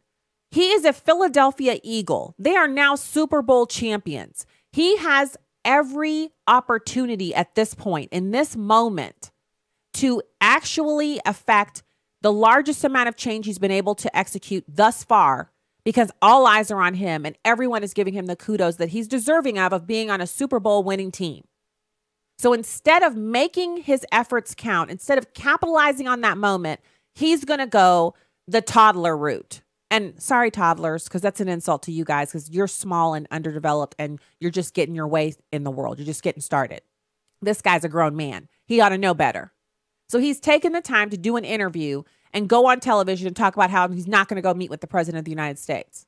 A: He is a Philadelphia Eagle. They are now Super Bowl champions. He has every opportunity at this point, in this moment, to actually affect the largest amount of change he's been able to execute thus far, because all eyes are on him and everyone is giving him the kudos that he's deserving of being on a Super Bowl winning team. So instead of making his efforts count, instead of capitalizing on that moment, he's going to go the toddler route. And sorry, toddlers, because that's an insult to you guys, because you're small and underdeveloped and you're just getting your way in the world. You're just getting started. This guy's a grown man. He ought to know better. So he's taken the time to do an interview and go on television and talk about how he's not going to go meet with the president of the United States.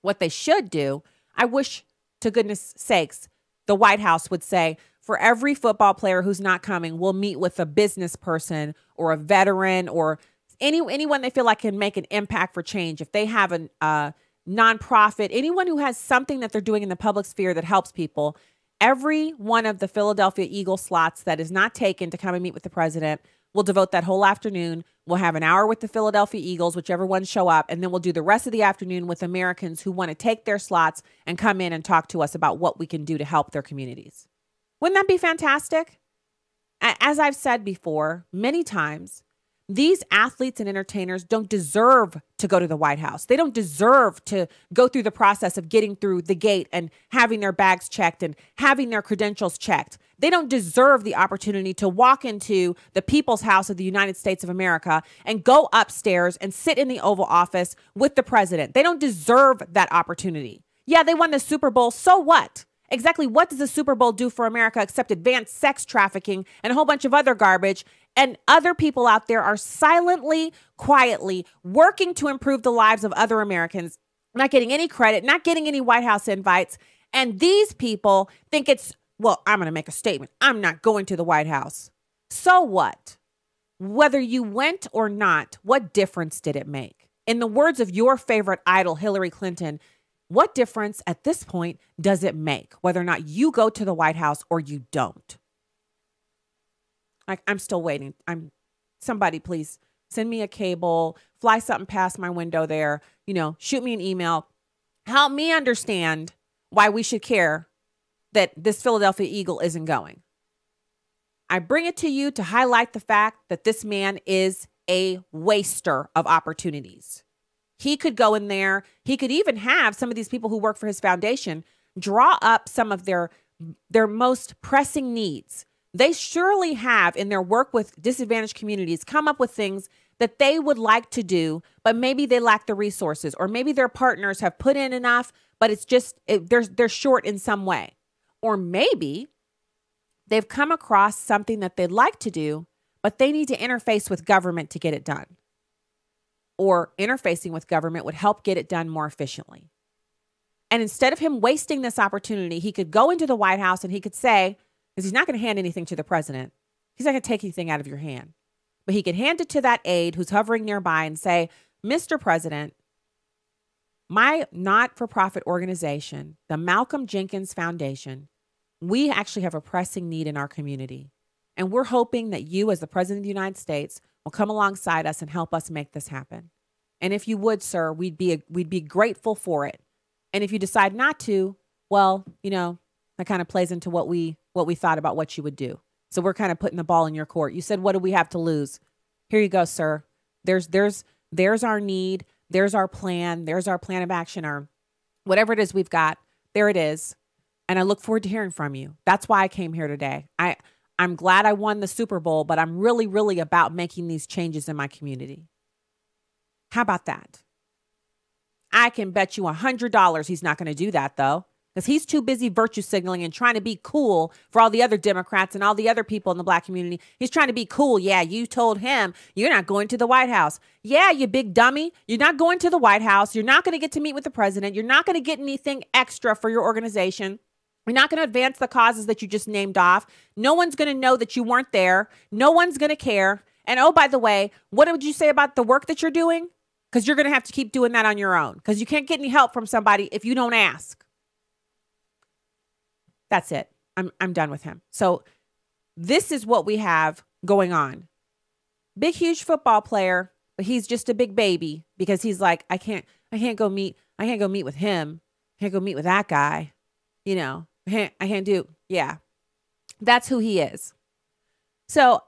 A: What they should do, I wish to goodness sakes, the White House would say, for every football player who's not coming, we'll meet with a business person or a veteran or anyone they feel like can make an impact for change. If they have a nonprofit, anyone who has something that they're doing in the public sphere that helps people, every one of the Philadelphia Eagle slots that is not taken to come and meet with the president, we'll devote that whole afternoon. We'll have an hour with the Philadelphia Eagles, whichever ones show up, and then we'll do the rest of the afternoon with Americans who want to take their slots and come in and talk to us about what we can do to help their communities. Wouldn't that be fantastic? As I've said before, many times, these athletes and entertainers don't deserve to go to the White House. They don't deserve to go through the process of getting through the gate and having their bags checked and having their credentials checked. They don't deserve the opportunity to walk into the People's House of the United States of America and go upstairs and sit in the Oval Office with the president. They don't deserve that opportunity. Yeah, they won the Super Bowl. So what? Exactly what does the Super Bowl do for America except advanced sex trafficking and a whole bunch of other garbage? And other people out there are silently, quietly working to improve the lives of other Americans, not getting any credit, not getting any White House invites. And these people think it's, well, I'm going to make a statement. I'm not going to the White House. So what? Whether you went or not, what difference did it make? In the words of your favorite idol, Hillary Clinton, what difference at this point does it make whether or not you go to the White House or you don't? Like, I'm still waiting. Somebody please send me a cable, fly something past my window there, shoot me an email. Help me understand why we should care that this Philadelphia Eagle isn't going. I bring it to you to highlight the fact that this man is a waster of opportunities. He could go in there. He could even have some of these people who work for his foundation draw up some of their most pressing needs. They surely have, in their work with disadvantaged communities, come up with things that they would like to do, but maybe they lack the resources, or maybe their partners have put in enough, but it's just they're short in some way. Or maybe they've come across something that they'd like to do, but they need to interface with government to get it done. Or interfacing with government would help get it done more efficiently. And instead of him wasting this opportunity, he could go into the White House and he could say, because he's not going to hand anything to the president. He's not going to take anything out of your hand. But he could hand it to that aide who's hovering nearby and say, Mr. President, my not-for-profit organization, the Malcolm Jenkins Foundation, we actually have a pressing need in our community. And we're hoping that you, as the President of the United States, will come alongside us and help us make this happen. And if you would, sir, we'd be grateful for it. And if you decide not to, well, that kind of plays into what we thought about what you would do. So we're kind of putting the ball in your court. You said, what do we have to lose? Here you go, sir. There's our need. There's our plan. There's our plan of action, or whatever it is we've got. There it is. And I look forward to hearing from you. That's why I came here today. I'm glad I won the Super Bowl, but I'm really, really about making these changes in my community. How about that? I can bet you $100 he's not going to do that, though, because he's too busy virtue signaling and trying to be cool for all the other Democrats and all the other people in the Black community. He's trying to be cool. Yeah, you told him you're not going to the White House. Yeah, you big dummy. You're not going to the White House. You're not going to get to meet with the president. You're not going to get anything extra for your organization. You're not going to advance the causes that you just named off. No one's going to know that you weren't there. No one's going to care. And oh, by the way, what would you say about the work that you're doing? Because you're going to have to keep doing that on your own, because you can't get any help from somebody if you don't ask. That's it. I'm done with him. So this is what we have going on. Big, huge football player, but he's just a big baby because he's like, I can't go meet with him. I can't go meet with that guy. I can't do. Yeah, that's who he is. So,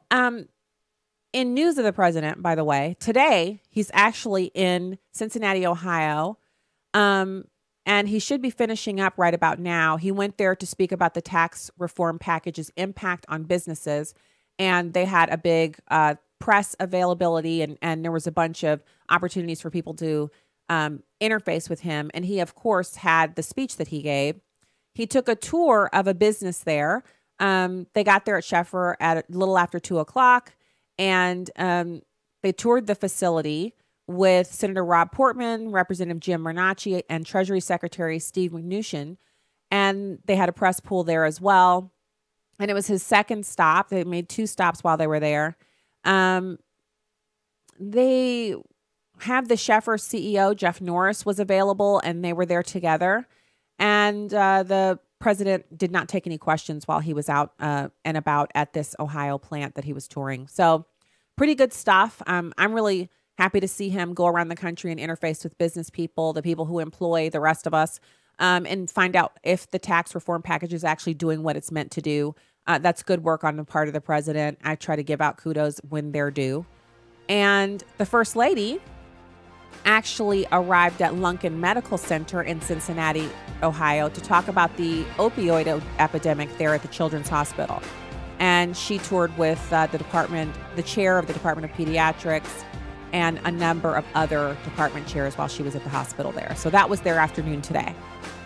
A: in news of the president, by the way, today he's actually in Cincinnati, Ohio, and he should be finishing up right about now. He went there to speak about the tax reform package's impact on businesses, and they had a big press availability, and there was a bunch of opportunities for people to interface with him. And he, of course, had the speech that he gave. He took a tour of a business there. They got there at Sheffer at a little after 2:00. And they toured the facility with Senator Rob Portman, Representative Jim Bernacchi, and Treasury Secretary Steve Mnuchin. And they had a press pool there as well. And it was his second stop. They made 2 stops while they were there. They have the Sheffer CEO, Jeff Norris, was available, and they were there together. And the president did not take any questions while he was out and about at this Ohio plant that he was touring. So pretty good stuff. I'm really happy to see him go around the country and interface with business people, the people who employ the rest of us, and find out if the tax reform package is actually doing what it's meant to do. That's good work on the part of the president. I try to give out kudos when they're due. And the First Lady actually arrived at Lunken Medical Center in Cincinnati, Ohio, to talk about the opioid epidemic there at the Children's Hospital. And she toured with the chair of the Department of Pediatrics, and a number of other department chairs while she was at the hospital there. So that was their afternoon today.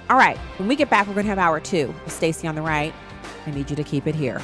A: All right, when we get back, we're going to have hour 2 with Stacy on the right. I need you to keep it here.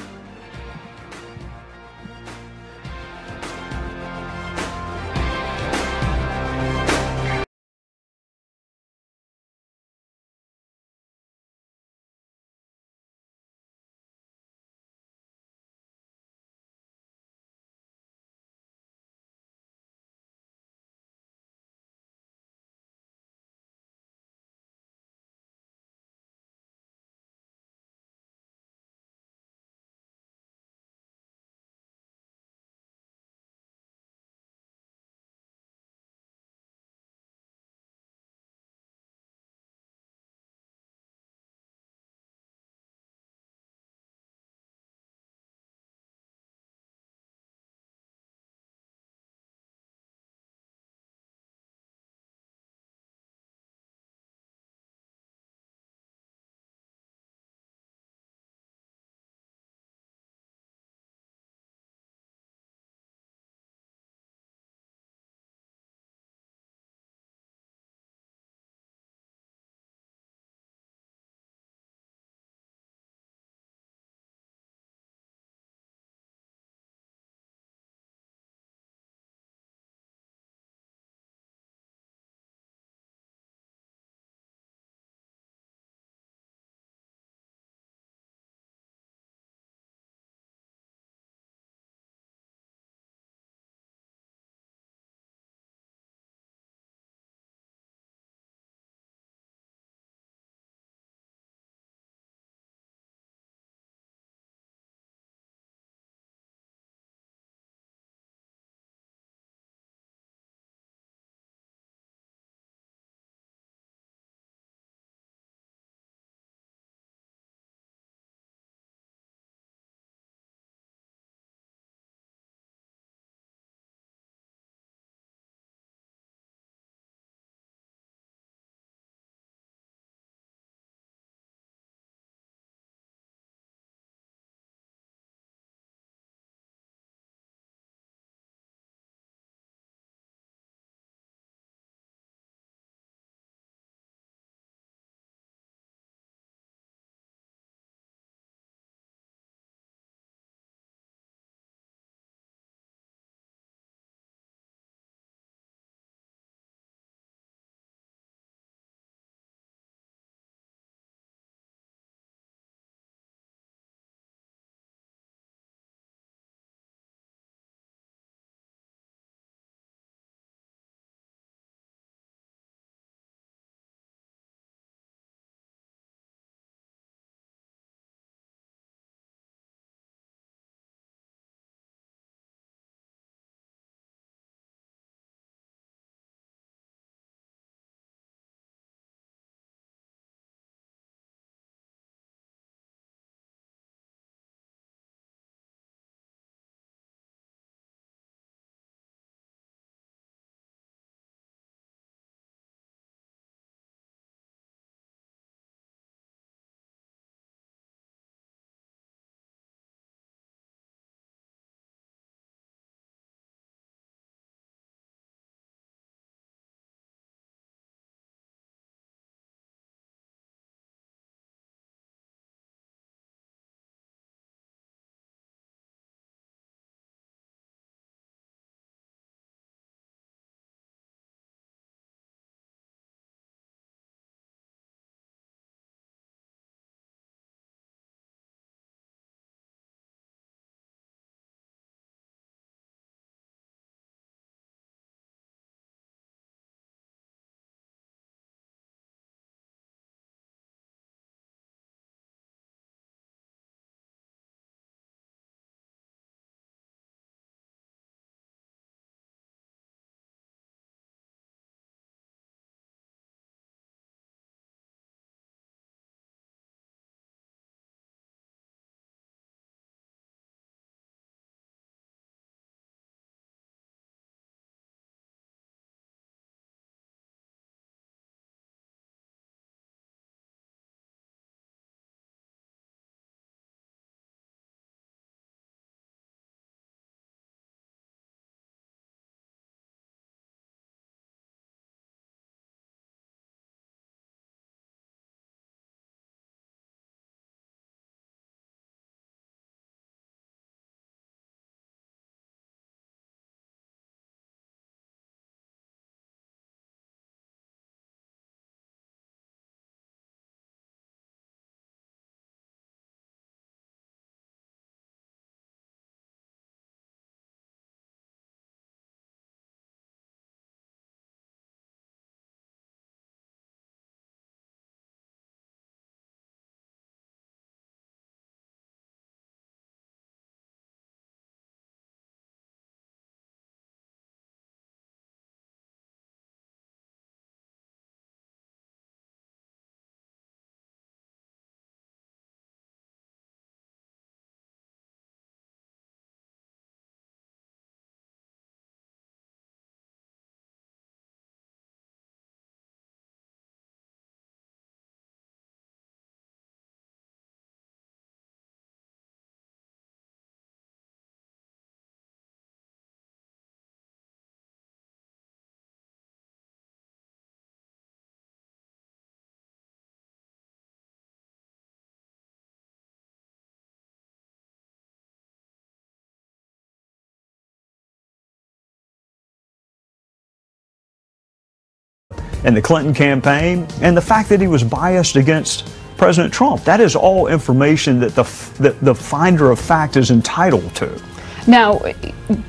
L: and the Clinton campaign, and the fact that he was biased against President Trump. That is all information that the finder of fact is entitled to.
M: Now,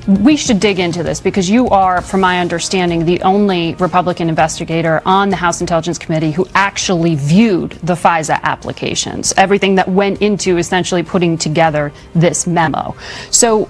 M: we should dig into this because you are, from my understanding, the only Republican investigator on the House Intelligence Committee who actually viewed the FISA applications, everything that went into essentially putting together this memo. So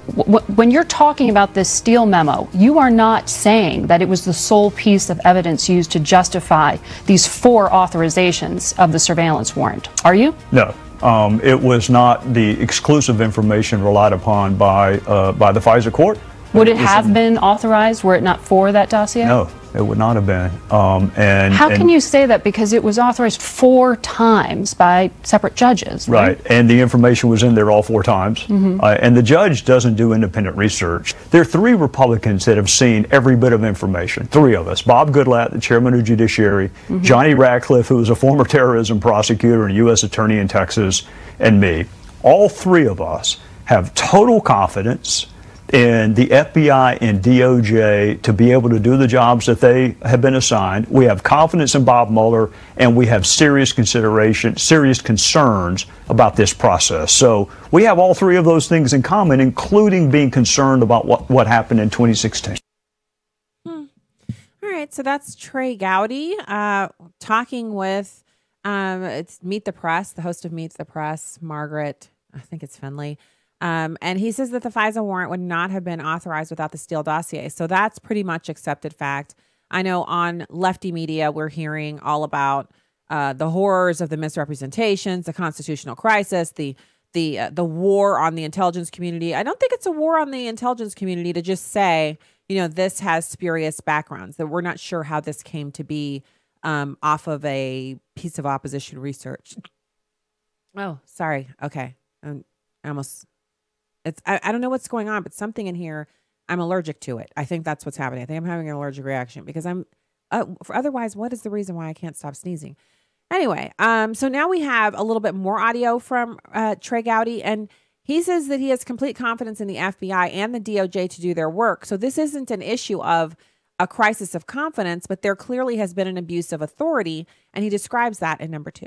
M: when you're talking about this Steele memo, you are not saying that it was the sole piece of evidence used to justify these 4 authorizations of the surveillance warrant, are you?
L: No. It was not the exclusive information relied upon by the FISA court.
M: Would it have been authorized were it not for that dossier?
L: No, it would not have been.
M: How can you say that? Because it was authorized 4 times by separate judges.
L: Right, and the information was in there all 4 times. And the judge doesn't do independent research. There are 3 Republicans that have seen every bit of information. 3 of us. Bob Goodlatte, the chairman of Judiciary, Johnny Ratcliffe, who was a former terrorism prosecutor and U.S. attorney in Texas, and me. All 3 of us have total confidence in the FBI and DOJ to be able to do the jobs that they have been assigned. We have confidence in Bob Mueller, and we have serious concerns about this process. So we have all 3 of those things in common, including being concerned about what happened in 2016.
A: All right, so that's Trey Gowdy talking with it's Meet the Press, the host of Meet the Press, Margaret, I think it's Finley. And he says that the FISA warrant would not have been authorized without the Steele dossier. So that's pretty much accepted fact. I know on lefty media, we're hearing all about the horrors of the misrepresentations, the constitutional crisis, the war on the intelligence community. I don't think it's a war on the intelligence community to just say, you know, this has spurious backgrounds, that we're not sure how this came to be off of a piece of opposition research. Oh, sorry. Okay. I don't know what's going on, but something in here, I'm allergic to it. I think that's what's happening. I think I'm having an allergic reaction because otherwise, what is the reason why I can't stop sneezing? Anyway, so now we have a little bit more audio from Trey Gowdy, and he says that he has complete confidence in the FBI and the DOJ to do their work. So this isn't an issue of a crisis of confidence, but there clearly has been an abuse of authority, and he describes that in number 2.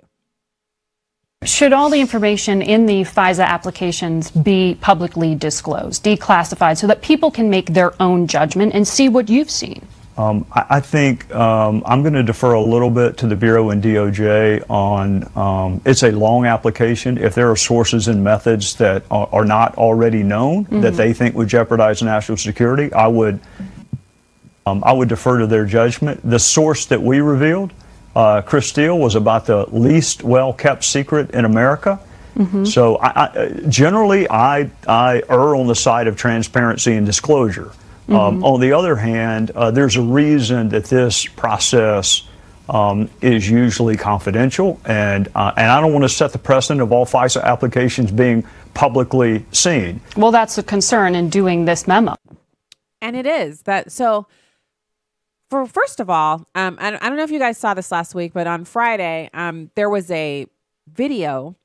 M: Should all the information in the FISA applications be publicly disclosed, declassified, so that people can make their own judgment and see what you've seen?
L: I think I'm going to defer a little bit to the Bureau and DOJ on it's a long application. If there are sources and methods that are not already known that they think would jeopardize national security, I would defer to their judgment. The source that we revealed, Chris Steele, was about the least well-kept secret in America. So generally, I err on the side of transparency and disclosure. On the other hand, there's a reason that this process is usually confidential, and I don't want to set the precedent of all FISA applications being publicly seen.
M: Well, that's a concern in doing this memo.
A: And it is that so. First of all, I don't know if you guys saw this last week, but on Friday, there was a video.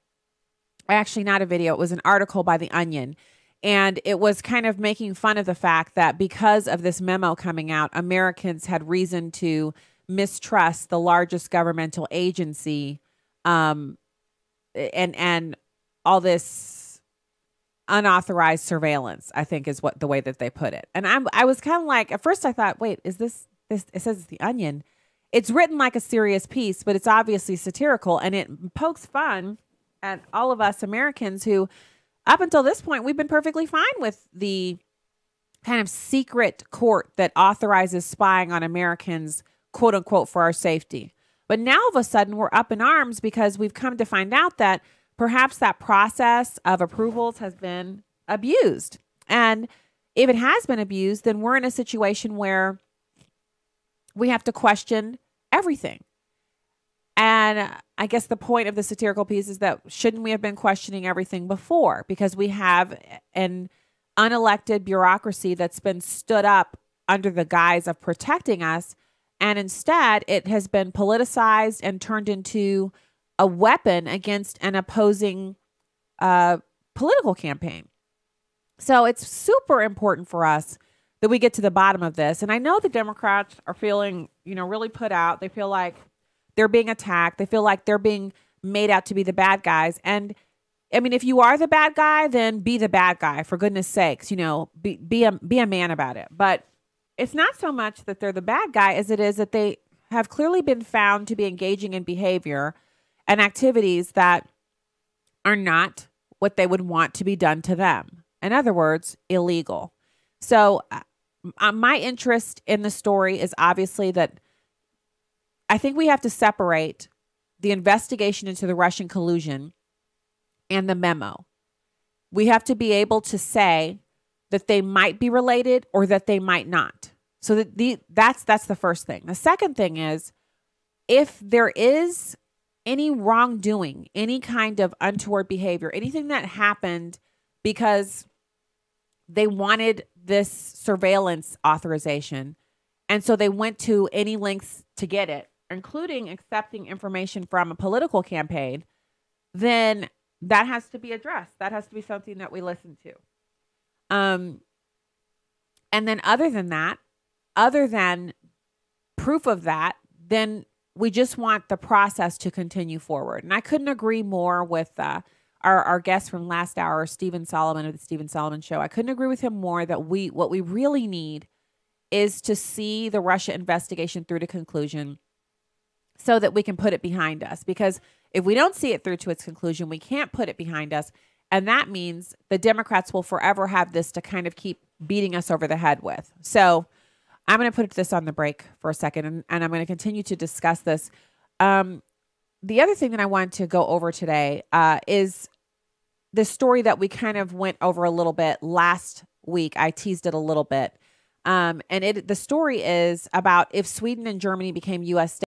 A: Actually, not a video. It was an article by The Onion. And it was kind of making fun of the fact that because of this memo coming out, Americans had reason to mistrust the largest governmental agency and all this unauthorized surveillance, I think is what the way that they put it. And I was kind of like, at first I thought, wait, is this, it says it's The Onion. It's written like a serious piece, but it's obviously satirical, and it pokes fun at all of us Americans who, up until this point, we've been perfectly fine with the kind of secret court that authorizes spying on Americans, quote unquote, for our safety. But now all of a sudden we're up in arms because we've come to find out that perhaps that process of approvals has been abused. And if it has been abused, then we're in a situation where we have to question everything. And I guess the point of the satirical piece is that shouldn't we have been questioning everything before? Because we have an unelected bureaucracy that's been stood up under the guise of protecting us. And instead, it has been politicized and turned into a weapon against an opposing political campaign. So it's super important for us that we get to the bottom of this. And I know the Democrats are feeling, really put out. They feel like they're being attacked. They feel like they're being made out to be the bad guys. And I mean, if you are the bad guy, then be the bad guy, for goodness sakes, be a man about it. But it's not so much that they're the bad guy as it is that they have clearly been found to be engaging in behavior and activities that are not what they would want to be done to them. In other words, illegal. So my interest in the story is obviously that I think we have to separate the investigation into the Russian collusion and the memo. We have to be able to say that they might be related or that they might not. So that's the first thing. The second thing is, if there is any wrongdoing, any kind of untoward behavior, anything that happened because they wanted this surveillance authorization, and so they went to any lengths to get it, including accepting information from a political campaign, then that has to be addressed. That has to be something that we listen to. And then other than proof of that, then we just want the process to continue forward. And I couldn't agree more with our guest from last hour, Stephen Solomon of the Stephen Solomon Show. I couldn't agree with him more that what we really need is to see the Russia investigation through to conclusion so that we can put it behind us. Because if we don't see it through to its conclusion, we can't put it behind us. And that means the Democrats will forever have this to kind of keep beating us over the head with. So I'm going to put this on the break for a second, and I'm going to continue to discuss this. The other thing that I wanted to go over today is the story that we kind of went over a little bit last week. I teased it a little bit. And the story is about if Sweden and Germany became U.S. states.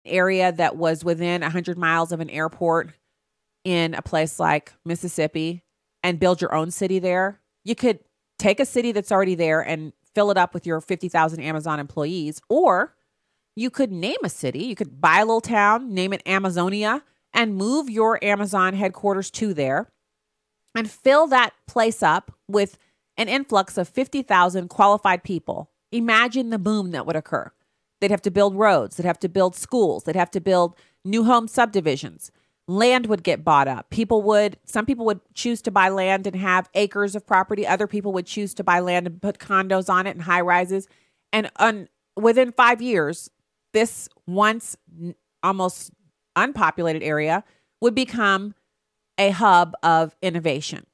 A: Area that was within 100 miles of an airport in a place like Mississippi and build your own city there. You could take a city that's already there and fill it up with your 50,000 Amazon employees, or you could name a city. You could buy a little town, name it Amazonia, and move your Amazon headquarters to there and fill that place up with an influx of 50,000 qualified people. Imagine the boom that would occur. They'd have to build roads. They'd have to build schools. They'd have to build new home subdivisions. Land would get bought up. Some people would choose to buy land and have acres of property. Other people would choose to buy land and put condos on it and high rises. And within 5 years, this once almost unpopulated area would become a hub of innovation.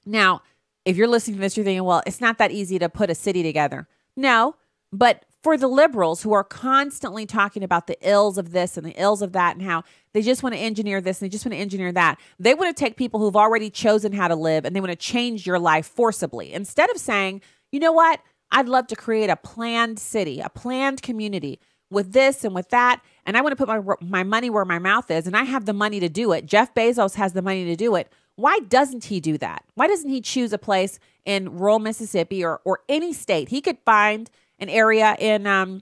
A: Now, if you're listening to this, you're thinking, well, it's not that easy to put a city together. No, but for the liberals who are constantly talking about the ills of this and the ills of that and how they just want to engineer this and they just want to engineer that, they want to take people who've already chosen how to live and they want to change your life forcibly. Instead of saying, you know what, I'd love to create a planned city, a planned community with this and with that, and I want to put my money where my mouth is, and I have the money to do it. Jeff Bezos has the money to do it. Why doesn't he do that? Why doesn't he choose a place in rural Mississippi or any state? He could find an area in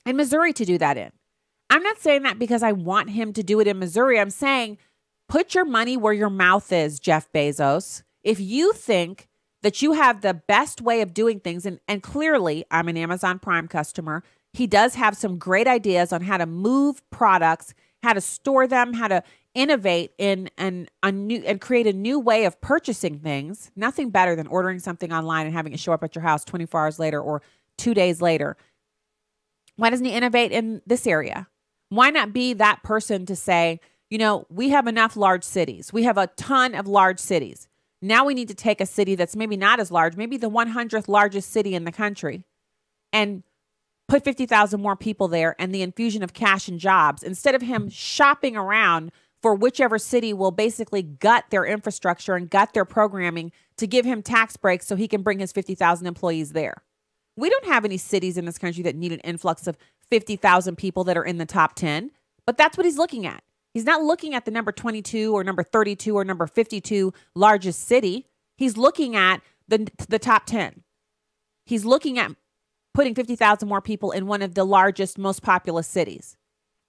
A: Missouri to do that in. I'm not saying that because I want him to do it in Missouri. I'm saying put your money where your mouth is, Jeff Bezos. If you think that you have the best way of doing things, and clearly I'm an Amazon Prime customer, he does have some great ideas on how to move products, how to store them, how to innovate in and create a new way of purchasing things. Nothing better than ordering something online and having it show up at your house 24 hours later or 2 days later. Why doesn't he innovate in this area? Why not be that person to say, you know, we have enough large cities. We have a ton of large cities. Now we need to take a city that's maybe not as large, maybe the 100th largest city in the country, and put 50,000 more people there and the infusion of cash and jobs, instead of him shopping around for whichever city will basically gut their infrastructure and gut their programming to give him tax breaks so he can bring his 50,000 employees there. We don't have any cities in this country that need an influx of 50,000 people that are in the top 10, but that's what he's looking at. He's not looking at the number 22 or number 32 or number 52 largest city. He's looking at the top 10. He's looking at putting 50,000 more people in one of the largest, most populous cities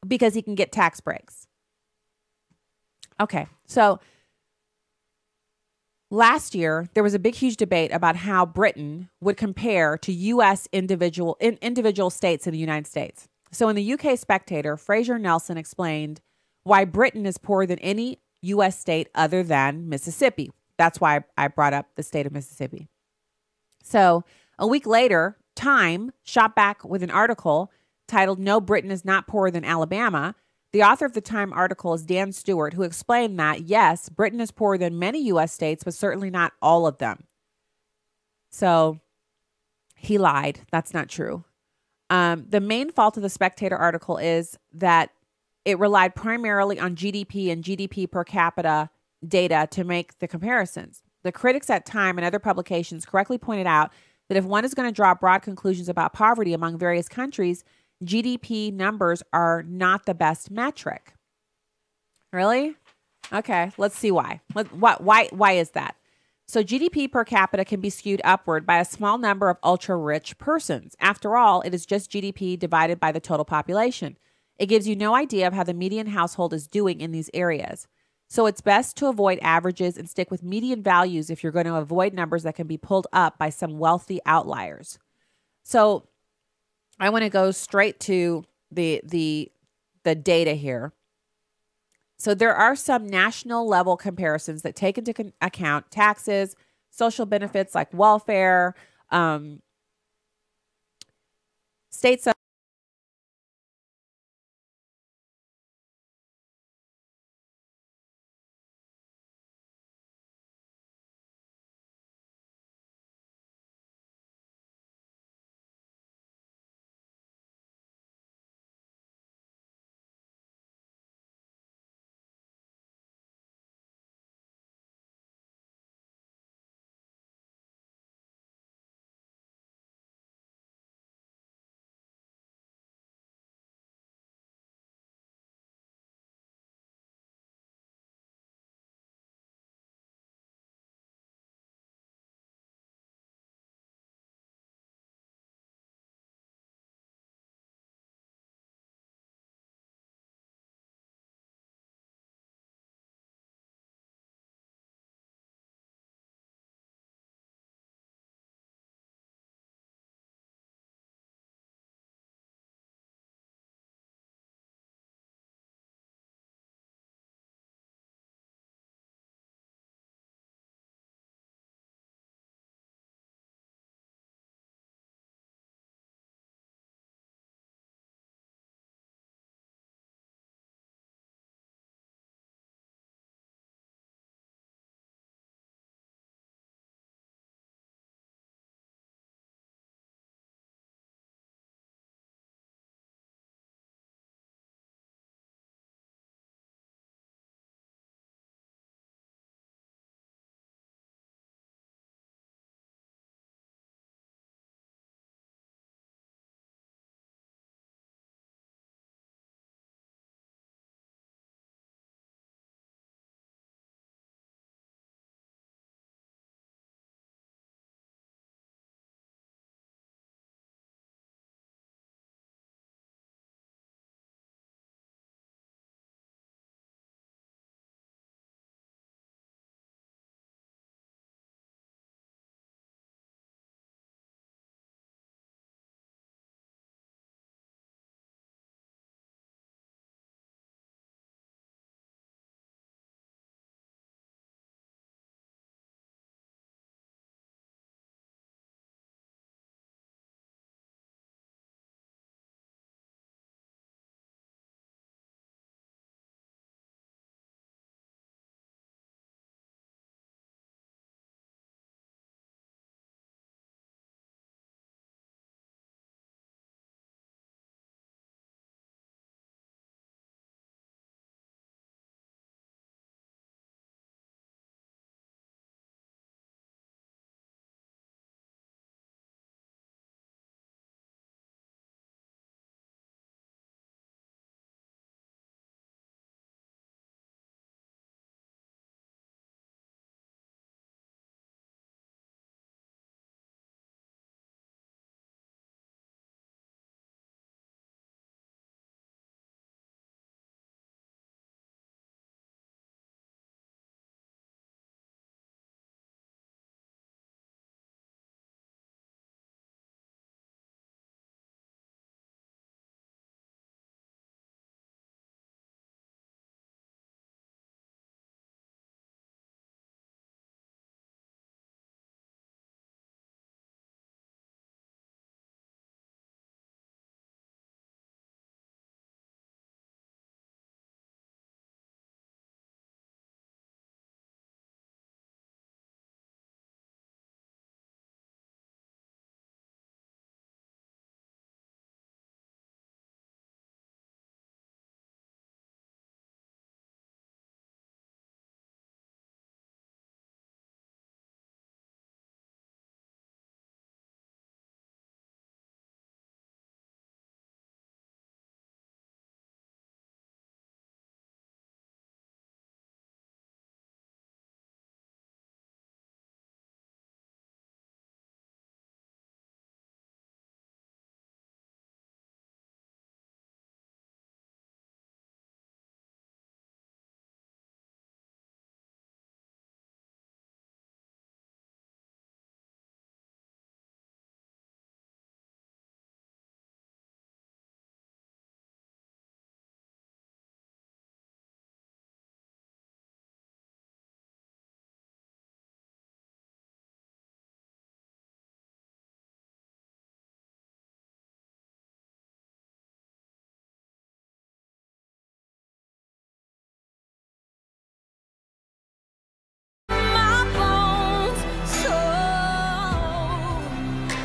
A: because he can get tax breaks. Okay, so last year, there was a big, huge debate about how Britain would compare to U.S. individual states in the United States. So in the UK Spectator, Fraser Nelson explained why Britain is poorer than any U.S. state other than Mississippi. That's why I brought up the state of Mississippi. So a week later, Time shot back with an article titled, "No, Britain is not poorer than Alabama." The author of the Time article is Dan Stewart, who explained that, yes, Britain is poorer than many U.S. states, but certainly not all of them. So he lied. That's not true. The main fault of the Spectator article is that it relied primarily on GDP and GDP per capita data to make the comparisons. The critics at Time and other publications correctly pointed out that if one is going to draw broad conclusions about poverty among various countries, GDP numbers are not the best metric. Really? Okay, let's see why. Why is that? So GDP per capita can be skewed upward by a small number of ultra-rich persons. After all, it is just GDP divided by the total population. It gives you no idea of how the median household is doing in these areas. So it's best to avoid averages and stick with median values if you're going to avoid numbers that can be pulled up by some wealthy outliers. So I want to go straight to the data here. So there are some national level comparisons that take into account taxes, social benefits like welfare, states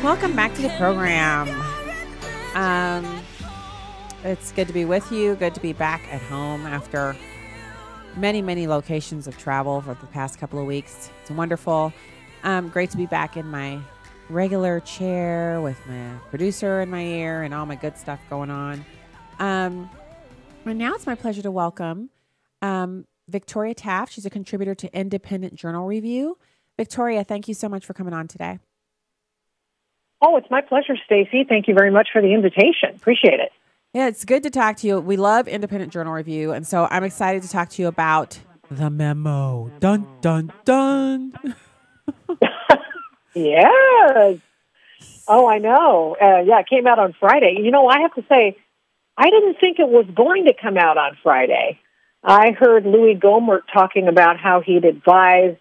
A: Welcome back to the program. It's good to be with you. Good to be back at home after many, many locations of travel for the past couple of weeks. It's wonderful. Great to be back in my regular chair with my producer in my ear and all my good stuff going on. And now it's my pleasure to welcome Victoria Taft. She's a contributor to Independent Journal Review. Victoria, thank you so much for coming on today.
N: Oh, it's my pleasure, Stacy. Thank you very much for the invitation. Appreciate it.
A: Yeah, it's good to talk to you. We love Independent Journal Review, and so I'm excited to talk to you about the memo. Dun, dun, dun.
N: Yes. Oh, I know. Yeah, it came out on Friday. You know, I have to say, I didn't think it was going to come out on Friday. I heard Louis Gohmert talking about how he'd advised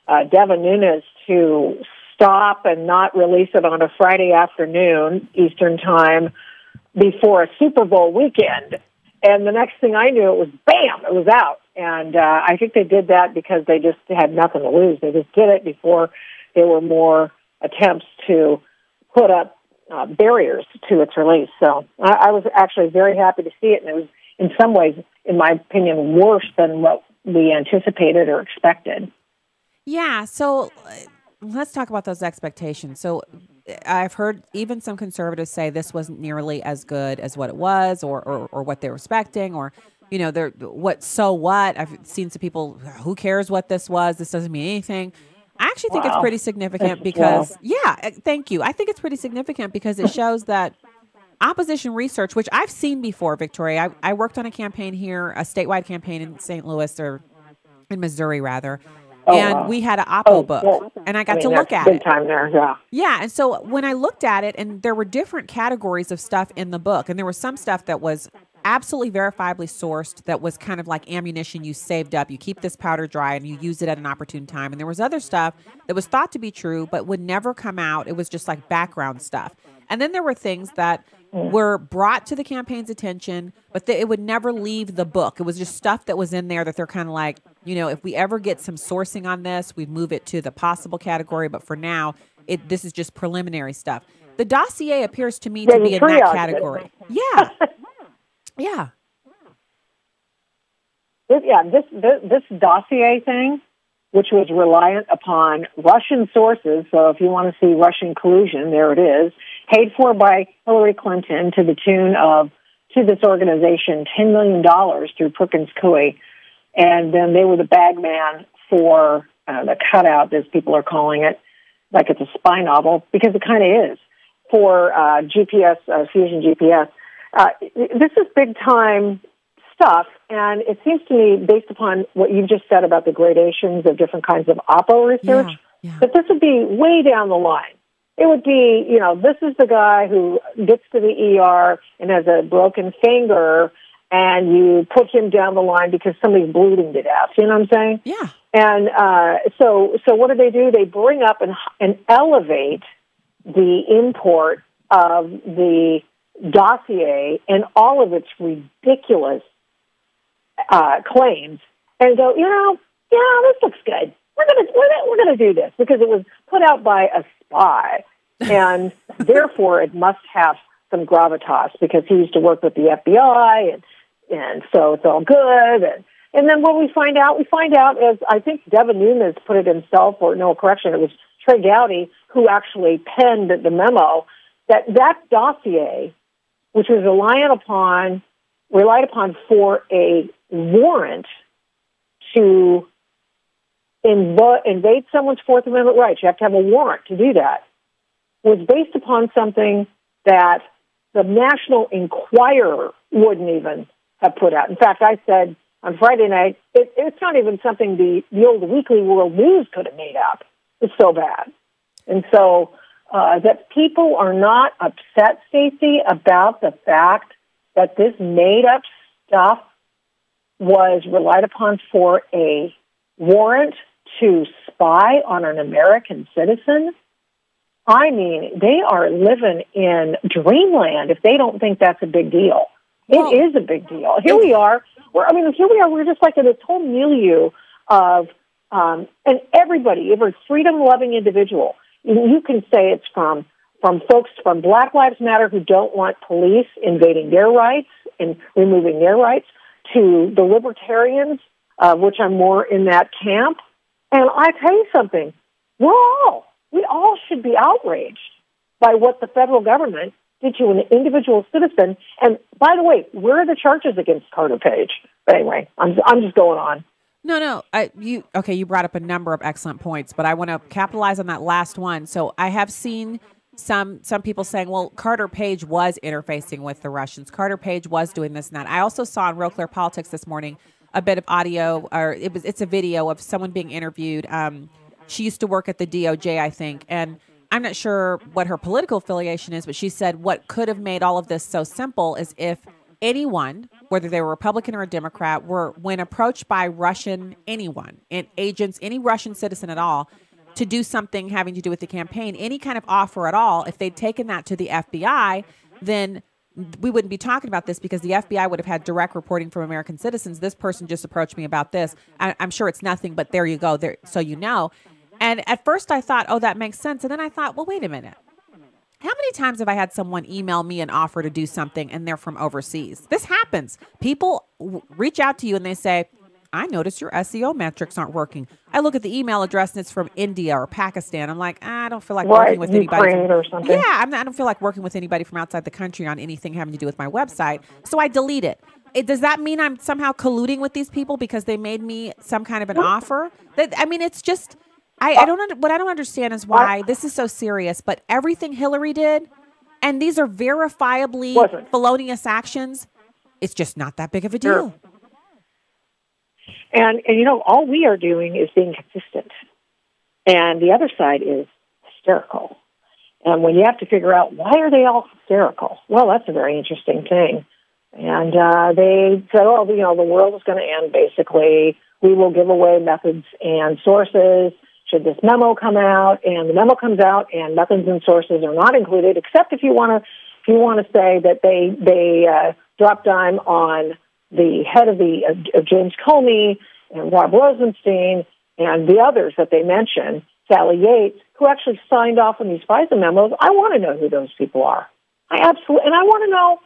N: Devin Nunes to stop and not release it on a Friday afternoon, Eastern Time, before a Super Bowl weekend. And the next thing I knew, it was bam, it was out. And I think they did that because they just had nothing to lose. They just did it before there were more attempts to put up barriers to its release. So I was actually very happy to see it. And it was, in some ways, in my opinion, worse than what we anticipated or expected.
A: Yeah, so let's talk about those expectations. So I've heard even some conservatives say this wasn't nearly as good as what it was or what they were expecting, or, you know, so what? I've seen some people, who cares what this was? This doesn't mean anything. I actually think it's pretty significant because, thank you. I think it's pretty significant because it shows that opposition research, which I've seen before, Victoria. I worked on a campaign here, a statewide campaign in St. Louis, or in Missouri, rather. And we had an Oppo book, and I got to look at it.
N: Time there, yeah.
A: Yeah, and so when I looked at it, and there were different categories of stuff in the book, and there was some stuff that was absolutely verifiably sourced, that was kind of like ammunition you saved up. You keep this powder dry, and you use it at an opportune time. And there was other stuff that was thought to be true, but would never come out. It was just like background stuff. And then there were things that were brought to the campaign's attention, but it would never leave the book. It was just stuff that was in there that they're kind of like, you know, if we ever get some sourcing on this, we'd move it to the possible category. But for now, this is just preliminary stuff. The dossier appears to me to be in that category. Yeah. Yeah.
N: This dossier thing, which was reliant upon Russian sources, so if you want to see Russian collusion, there it is, paid for by Hillary Clinton to the tune of, to this organization, $10 million through Perkins Coie. And then they were the bag man for the cutout, as people are calling it, like it's a spy novel, because it kind of is, for GPS, Fusion GPS. This is big-time stuff, and it seems to me, based upon what you've just said about the gradations of different kinds of Oppo research, that this would be way down the line. It would be, you know, this is the guy who gets to the ER and has a broken finger, and you put him down the line because somebody's bleeding to death. You know what I'm saying?
A: Yeah.
N: And so what do? They bring up and elevate the import of the dossier and all of its ridiculous claims, and go, this looks good. We're gonna do this because it was put out by a spy, and therefore it must have some gravitas because he used to work with the FBI, and so it's all good. And then what we find out is, I think Devin Nunes put it himself, or no, correction, it was Trey Gowdy who actually penned the memo, that dossier, which was relied upon for a warrant to invade someone's Fourth Amendment rights. You have to have a warrant to do that, was based upon something that the National Enquirer wouldn't even have put out. In fact, I said on Friday night, it's not even something the old Weekly World News could have made up. It's so bad. And so that people are not upset, Stacy, about the fact that this made-up stuff was relied upon for a warrant to spy on an American citizen. I mean, they are living in dreamland if they don't think that's a big deal. It is a big deal. Here we are. We're just like in this whole milieu of, and every freedom-loving individual, you can say it's from from folks from Black Lives Matter who don't want police invading their rights and removing their rights, to the libertarians, which I'm more in that camp. And I tell you something, we all should be outraged by what the federal government did to an individual citizen. And by the way, where are the charges against Carter Page? But anyway, I'm just going on.
A: No. You brought up a number of excellent points, but I want to capitalize on that last one. So I have seen some people saying, well, Carter Page was interfacing with the Russians. Carter Page was doing this and that. I also saw in Real Clear Politics this morning a bit of audio, or it's a video of someone being interviewed. She used to work at the DOJ, I think, and I'm not sure what her political affiliation is, but she said what could have made all of this so simple is if anyone, whether they were Republican or a Democrat, when approached by anyone, agents, any Russian citizen at all, to do something having to do with the campaign, any kind of offer at all, if they'd taken that to the FBI, then we wouldn't be talking about this because the FBI would have had direct reporting from American citizens. This person just approached me about this. I'm sure it's nothing, but there you go. There, so you know. And at first I thought, oh, that makes sense. And then I thought, well, wait a minute. How many times have I had someone email me an offer to do something and they're from overseas? This happens. People reach out to you and they say, I noticed your SEO metrics aren't working. I look at the email address and it's from India or Pakistan. I'm like, I don't feel like working with anybody.
N: Or something.
A: Yeah, I don't feel like working with anybody from outside the country on anything having to do with my website. So I delete it. Does that mean I'm somehow colluding with these people because they made me some kind of an offer? It's just, what I don't understand is why this is so serious, but everything Hillary did, and these are verifiably felonious actions, it's just not that big of a deal.
N: Sure. And all we are doing is being consistent. And the other side is hysterical. And when you have to figure out why are they all hysterical, well, that's a very interesting thing. And they said, the world is going to end, basically. We will give away methods and sources should this memo come out. And the memo comes out and methods and sources are not included, except if you want to say that they dropped dime on the head of James Comey and Rob Rosenstein and the others that they mentioned, Sally Yates, who actually signed off on these FISA memos. I want to know who those people are. And I want to know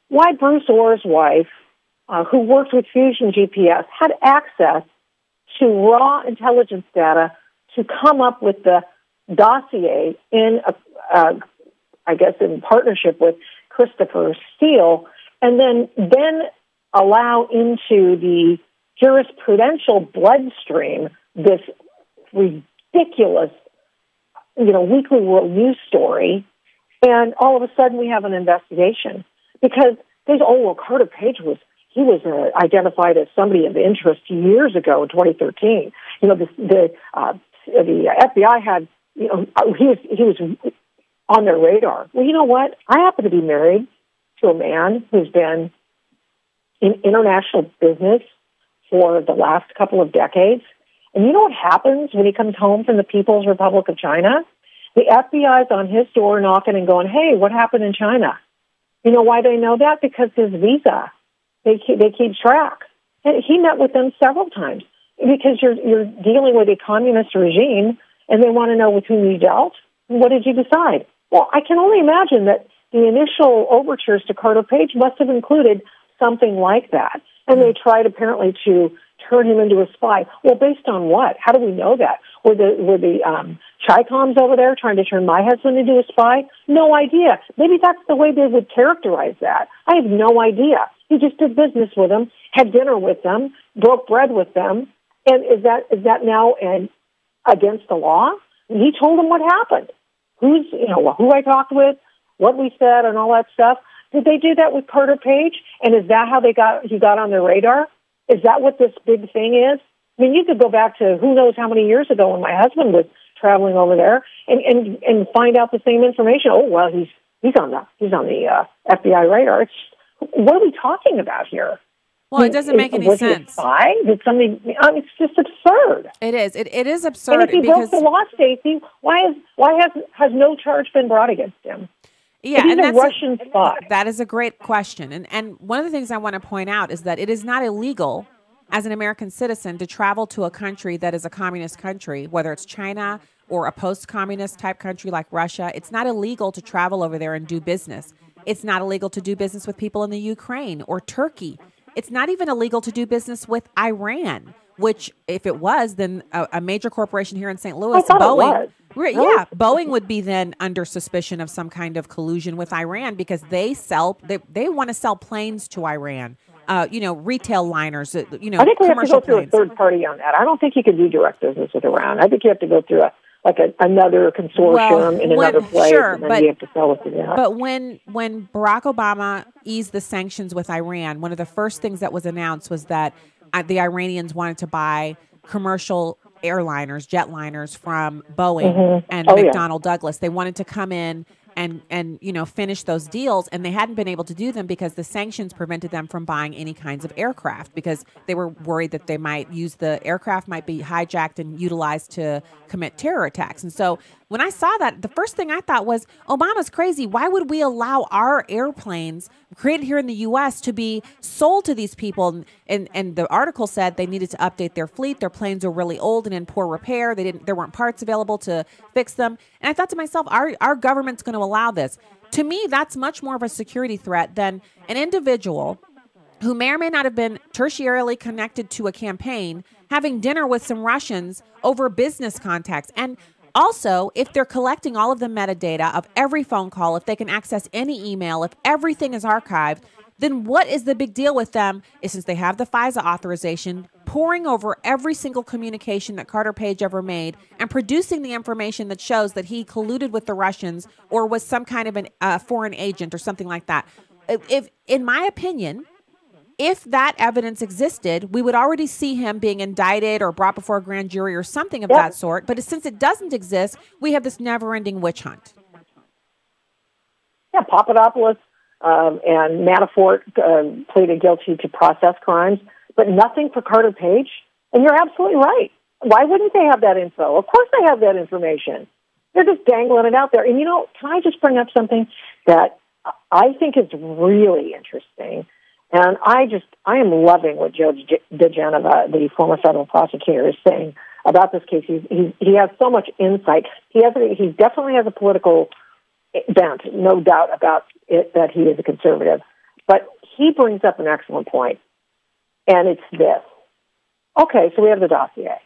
N: why Bruce Orr's wife, who worked with Fusion GPS, had access to raw intelligence data to come up with the dossier in partnership with Christopher Steele, and then allow into the jurisprudential bloodstream this ridiculous, Weekly World News story, and all of a sudden we have an investigation because Carter Page was identified as somebody of interest years ago in 2013. The FBI had, he was on their radar. Well, you know what? I happen to be married to a man who's been in international business for the last couple of decades. And you know what happens when he comes home from the People's Republic of China? The FBI is on his door knocking and going, hey, what happened in China? You know why they know that? Because his visa, they keep track. And he met with them several times because you're dealing with a communist regime and they want to know with whom you dealt. What did you decide? Well, I can only imagine that the initial overtures to Carter Page must have included something like that. And they tried apparently to turn him into a spy. Well, based on what? How do we know that? Were the Chi-Coms over there trying to turn my husband into a spy? No idea. Maybe that's the way they would characterize that. I have no idea. He just did business with them, had dinner with them, broke bread with them. And is that now against the law? And he told them what happened. Who I talked with, what we said, and all that stuff. Did they do that with Carter Page? And is that how he got on their radar? Is that what this big thing is? I mean, you could go back to who knows how many years ago when my husband was traveling over there and find out the same information. Oh, well, he's on the FBI radar. What are we talking about here?
A: Well, it doesn't make any sense.
N: Spy? Did somebody? It's just absurd.
A: It is. It is absurd.
N: And if he broke the law, Stacy, why has no charge been brought against him?
A: Yeah,
N: and that's a Russian spy.
A: That is a great question. And one of the things I want to point out is that it is not illegal as an American citizen to travel to a country that is a communist country, whether it's China or a post-communist type country like Russia, it's not illegal to travel over there and do business. It's not illegal to do business with people in the Ukraine or Turkey. It's not even illegal to do business with Iran, which if it was, then a major corporation here in St. Louis, Boeing, Boeing would be then under suspicion of some kind of collusion with Iran because they want to sell planes to Iran. Retail liners,
N: I think we have to go through
A: planes.
N: a third party on that. I don't think you could do direct business with Iran. I think you have to go through another consortium in another place,
A: sure,
N: and then you have to sell it to them.
A: But when Barack Obama eased the sanctions with Iran, one of the first things that was announced was that the Iranians wanted to buy commercial airliners, jetliners from Boeing and McDonnell Douglas. They wanted to come in and finish those deals, and they hadn't been able to do them because the sanctions prevented them from buying any kinds of aircraft because they were worried that the aircraft might be hijacked and utilized to commit terror attacks. And so when I saw that, the first thing I thought was, Obama's crazy. Why would we allow our airplanes created here in the U.S. to be sold to these people? And the article said they needed to update their fleet. Their planes were really old and in poor repair. There weren't parts available to fix them. And I thought to myself, our government's going to allow this. To me, that's much more of a security threat than an individual who may or may not have been tertiarily connected to a campaign having dinner with some Russians over business contacts. And also, if they're collecting all of the metadata of every phone call, if they can access any email, if everything is archived, then what is the big deal with them is since they have the FISA authorization, poring over every single communication that Carter Page ever made and producing the information that shows that he colluded with the Russians or was some kind of a foreign agent or something like that. If, in my opinion, if that evidence existed, we would already see him being indicted or brought before a grand jury or something of that sort. But since it doesn't exist, we have this never-ending witch hunt. Yeah,
N: Papadopoulos and Manafort pleaded guilty to process crimes, but nothing for Carter Page. And you're absolutely right. Why wouldn't they have that info? Of course they have that information. They're just dangling it out there. And, can I just bring up something that I think is really interesting? And I am loving what Judge DeGeneva, the former federal prosecutor, is saying about this case. He has so much insight. He definitely has a political bent, no doubt about it, that he is a conservative. But he brings up an excellent point, and it's this. Okay, so we have the dossier.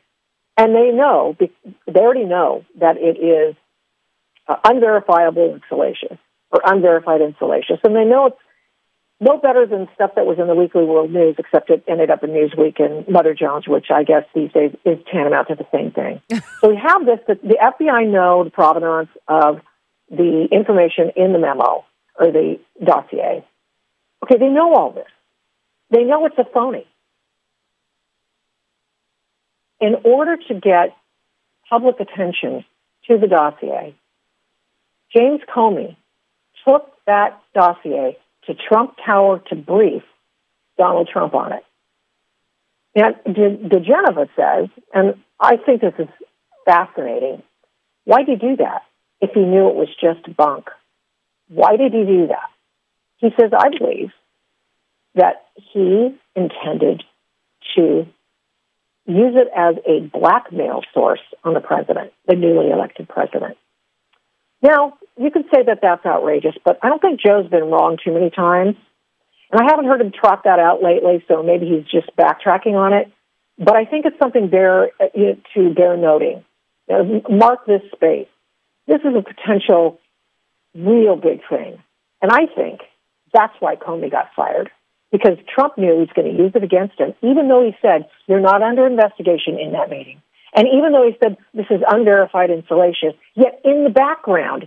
N: And they already know that it is unverifiable and salacious, or unverified and salacious. And they know it's no better than stuff that was in the Weekly World News, except it ended up in Newsweek and Mother Jones, which I guess these days is tantamount to the same thing. So we have this, the FBI know the provenance of the information in the memo or the dossier. Okay, they know all this. They know it's a phony. In order to get public attention to the dossier, James Comey took that dossier to Trump Tower to brief Donald Trump on it. Now, DeGeneva says, and I think this is fascinating, why did he do that if he knew it was just bunk? Why did he do that? He says, I believe that he intended to use it as a blackmail source on the president, the newly elected president. Now, you could say that that's outrageous, but I don't think Joe's been wrong too many times. And I haven't heard him trot that out lately, so maybe he's just backtracking on it. But I think it's something to bear noting. Mark this space. This is a potential real big thing. And I think that's why Comey got fired, because Trump knew he was going to use it against him, even though he said, you're not under investigation in that meeting. And even though he said this is unverified and salacious, yet in the background,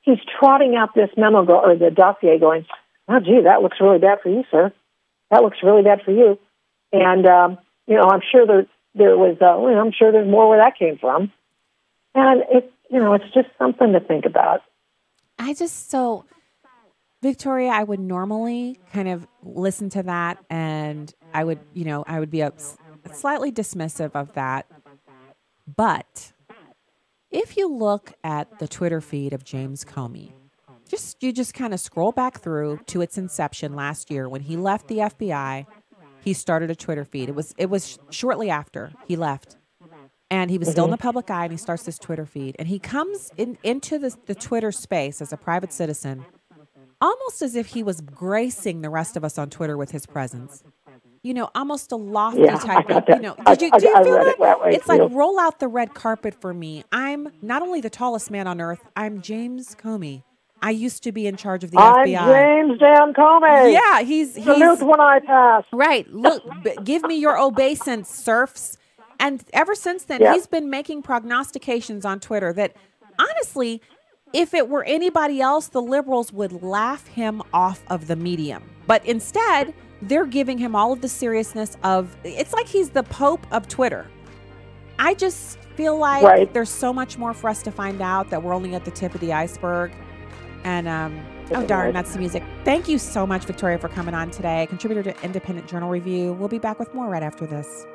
N: he's trotting out this memo or the dossier going, oh, gee, that looks really bad for you, sir. That looks really bad for you. And, I'm sure there was, I'm sure there's more where that came from. And it's just something to think about.
A: Victoria, I would normally kind of listen to that and I would be slightly dismissive of that. But if you look at the Twitter feed of James Comey, you just kind of scroll back through to its inception last year when he left the FBI. He started a Twitter feed. It was shortly after he left. And he was still in the public eye, and he starts this Twitter feed. And he comes into the Twitter space as a private citizen, almost as if he was gracing the rest of us on Twitter with his presence. You know, almost a lofty type of, you know, do you feel that? It's like, roll out the red carpet for me. I'm not only the tallest man on earth, I'm James Comey. I used to be in charge of the FBI.
N: I'm James Dan Comey.
A: Yeah, he's
N: salute when I pass.
A: Right. Look, give me your obeisance, serfs. And ever since then, he's been making prognostications on Twitter that, honestly, if it were anybody else, the liberals would laugh him off of the medium. But instead, they're giving him all of the seriousness of, it's like he's the Pope of Twitter. I just feel like there's so much more for us to find out, that we're only at the tip of the iceberg. And, oh, darn, that's the music. Thank you so much, Victoria, for coming on today. Contributor to Independent Journal Review. We'll be back with more right after this.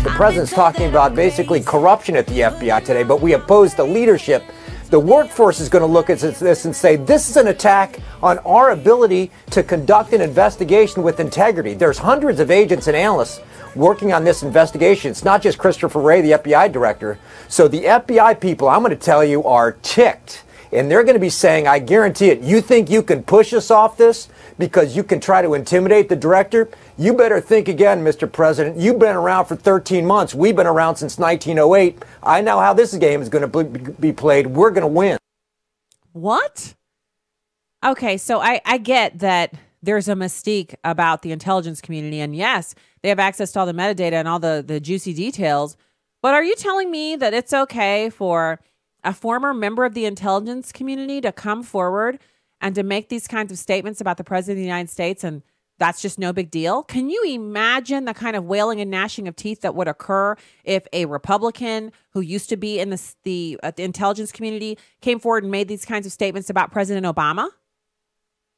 O: The president's talking about basically corruption at the FBI today, but we oppose the leadership. The workforce is going to look at this and say, this is an attack on our ability to conduct an investigation with integrity. There's hundreds of agents and analysts working on this investigation. It's not just Christopher Wray, the FBI director. So the FBI people, I'm going to tell you, are ticked. And they're going to be saying, I guarantee it, you think you can push us off this because you can try to intimidate the director? You better think again, Mr. President. You've been around for 13 months. We've been around since 1908. I know how this game is going to be played. We're going to win.
A: What? Okay, so I get that there's a mystique about the intelligence community. And yes, they have access to all the metadata and all the juicy details. But are you telling me that it's okay for a former member of the intelligence community to come forward and to make these kinds of statements about the president of the United States, and that's just no big deal? Can you imagine the kind of wailing and gnashing of teeth that would occur if a Republican who used to be in the intelligence community came forward and made these kinds of statements about President Obama?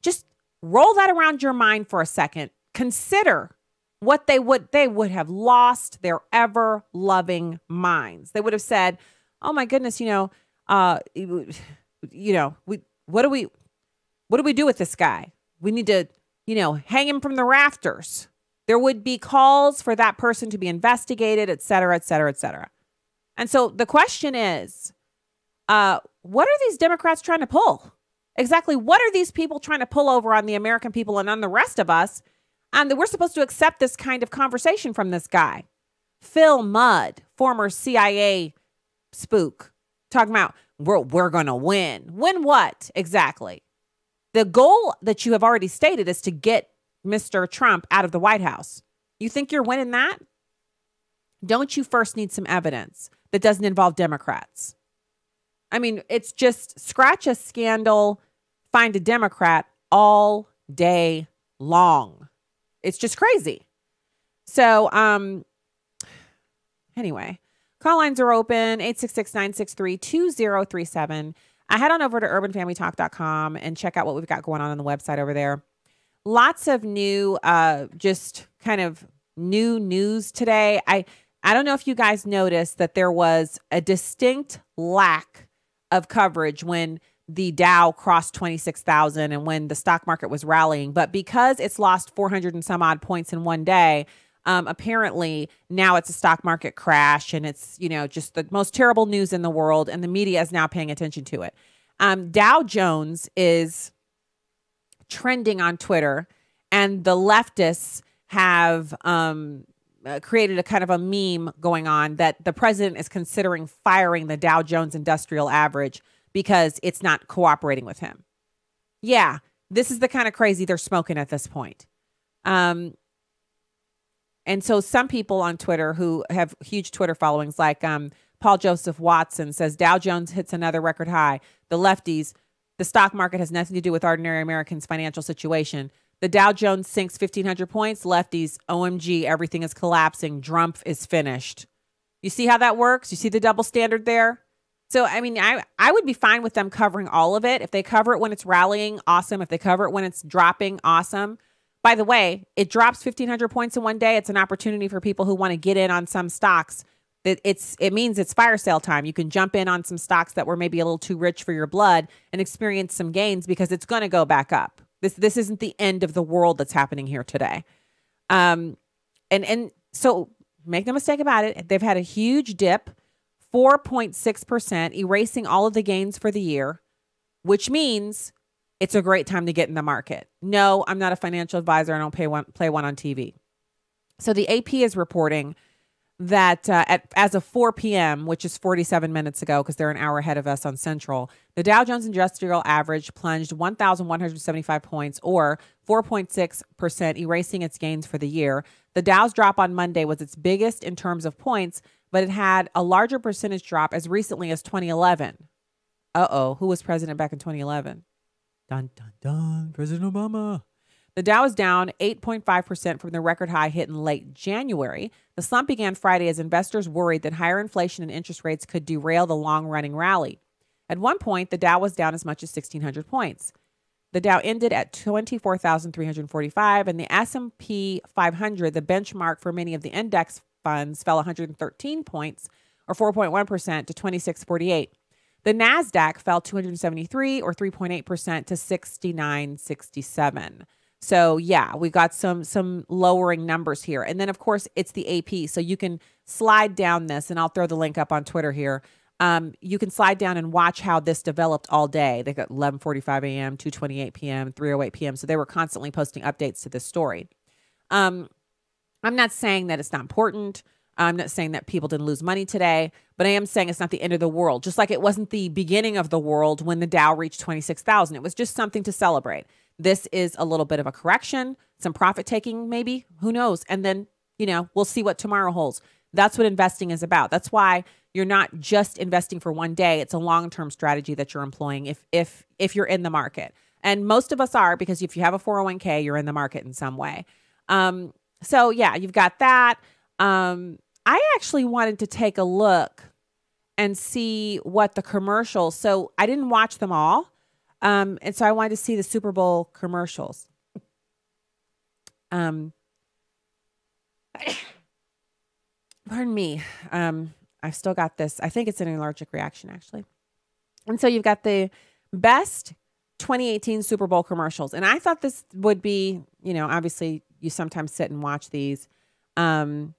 A: Just roll that around your mind for a second. Consider what they would have lost their ever-loving minds. They would have said, "Oh my goodness, what do we do with this guy? We need to, hang him from the rafters." There would be calls for that person to be investigated, et cetera, et cetera, et cetera. And so the question is, what are these Democrats trying to pull? Exactly what are these people trying to pull over on the American people and on the rest of us? And that we're supposed to accept this kind of conversation from this guy. Phil Mudd, former CIA spook, talking about we're going to win. Win what exactly? The goal that you have already stated is to get Mr. Trump out of the White House. You think you're winning that? Don't you first need some evidence that doesn't involve Democrats? I mean, it's just scratch a scandal, find a Democrat all day long. It's just crazy. So, anyway, call lines are open, 866-963-2037. Head on over to urbanfamilytalk.com and check out what we've got going on the website over there. Lots of new, just kind of new news today. I don't know if you guys noticed that there was a distinct lack of coverage when the Dow crossed 26,000 and when the stock market was rallying. But because it's lost 400 and some odd points in one day, apparently now it's a stock market crash and it's, just the most terrible news in the world. And the media is now paying attention to it. Dow Jones is trending on Twitter, and the leftists have created a kind of a meme going on that the president is considering firing the Dow Jones Industrial Average because it's not cooperating with him. Yeah, this is the kind of crazy they're smoking at this point. And so some people on Twitter who have huge Twitter followings, like Paul Joseph Watson, says Dow Jones hits another record high. The lefties, the stock market has nothing to do with ordinary Americans' financial situation. The Dow Jones sinks 1,500 points. Lefties, OMG, everything is collapsing. Drumpf is finished. You see how that works? You see the double standard there? So, I mean, I would be fine with them covering all of it. If they cover it when it's rallying, awesome. If they cover it when it's dropping, awesome. By the way, it drops 1,500 points in one day. It's an opportunity for people who want to get in on some stocks. It means it's fire sale time. You can jump in on some stocks that were maybe a little too rich for your blood and experience some gains because it's going to go back up. This isn't the end of the world that's happening here today. And so make no mistake about it. They've had a huge dip, 4.6%, erasing all of the gains for the year, which means it's a great time to get in the market. No, I'm not a financial advisor. I don't play one on TV. So the AP is reporting that as of 4 p.m., which is 47 minutes ago, because they're an hour ahead of us on Central, the Dow Jones Industrial Average plunged 1,175 points, or 4.6%, erasing its gains for the year. The Dow's drop on Monday was its biggest in terms of points, but it had a larger percentage drop as recently as 2011. Uh-oh, who was president back in 2011? Dun, dun, dun, President Obama. The Dow is down 8.5% from the record high hit in late January. The slump began Friday as investors worried that higher inflation and interest rates could derail the long-running rally. At one point, the Dow was down as much as 1,600 points. The Dow ended at 24,345, and the S&P 500, the benchmark for many of the index funds, fell 113 points, or 4.1%, to 2648. The NASDAQ fell 273, or 3.8%, to 6967. So yeah, we got some lowering numbers here. And then of course it's the AP. So you can slide down this, and I'll throw the link up on Twitter here. You can slide down and watch how this developed all day. They got 11:45 a.m., 2:28 p.m., 3:08 p.m. So they were constantly posting updates to this story. I'm not saying that it's not important. I'm not saying that people didn't lose money today, but I am saying it's not the end of the world. Just like it wasn't the beginning of the world when the Dow reached 26,000. It was just something to celebrate. this is a little bit of a correction, some profit taking, maybe, who knows? And then, we'll see what tomorrow holds. That's what investing is about. That's why you're not just investing for one day. It's a long-term strategy that you're employing if you're in the market. And most of us are, because if you have a 401k, you're in the market in some way. So yeah, you've got that. I actually wanted to take a look and see what the commercials. So I didn't watch them all. And so I wanted to see the Super Bowl commercials. Pardon me. I've still got this. I think it's an allergic reaction, actually. And so you've got the best 2018 Super Bowl commercials. And I thought this would be, obviously you sometimes sit and watch these. You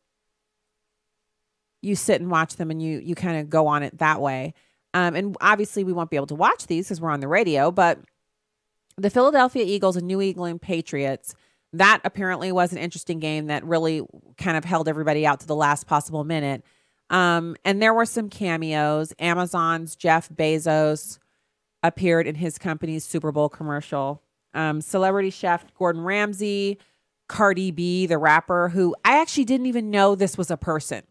A: sit and watch them and you kind of go on it that way. And obviously we won't be able to watch these because we're on the radio, but the Philadelphia Eagles and New England Patriots, that apparently was an interesting game that really kind of held everybody out to the last possible minute. And there were some cameos. Amazon's Jeff Bezos appeared in his company's Super Bowl commercial. Celebrity chef Gordon Ramsay, Cardi B, the rapper, who I actually didn't even know this was a person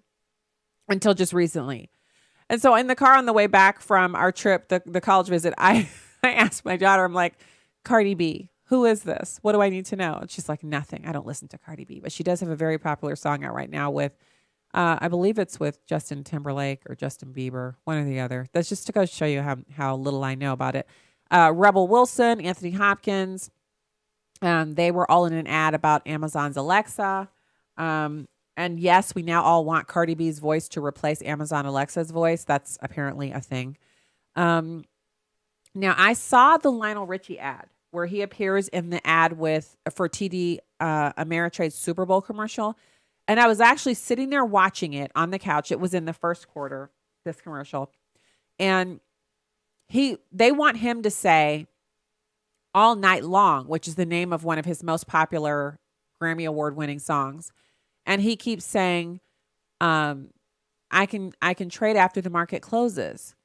A: until just recently. And so in the car on the way back from our trip, the college visit, I asked my daughter, I'm like, Cardi B, who is this? What do I need to know? And she's like, nothing. I don't listen to Cardi B. But she does have a very popular song out right now with, I believe it's with Justin Timberlake or Justin Bieber, one or the other. That's just to go show you how little I know about it. Rebel Wilson, Anthony Hopkins, they were all in an ad about Amazon's Alexa. And yes, we now all want Cardi B's voice to replace Amazon Alexa's voice. That's apparently a thing. Now, I saw the Lionel Richie ad where he appears in the ad for TD Ameritrade's Super Bowl commercial. And I was actually sitting there watching it on the couch. It was in the first quarter, this commercial. And they want him to say All Night Long, which is the name of one of his most popular Grammy Award-winning songs. And he keeps saying, I can trade after the market closes.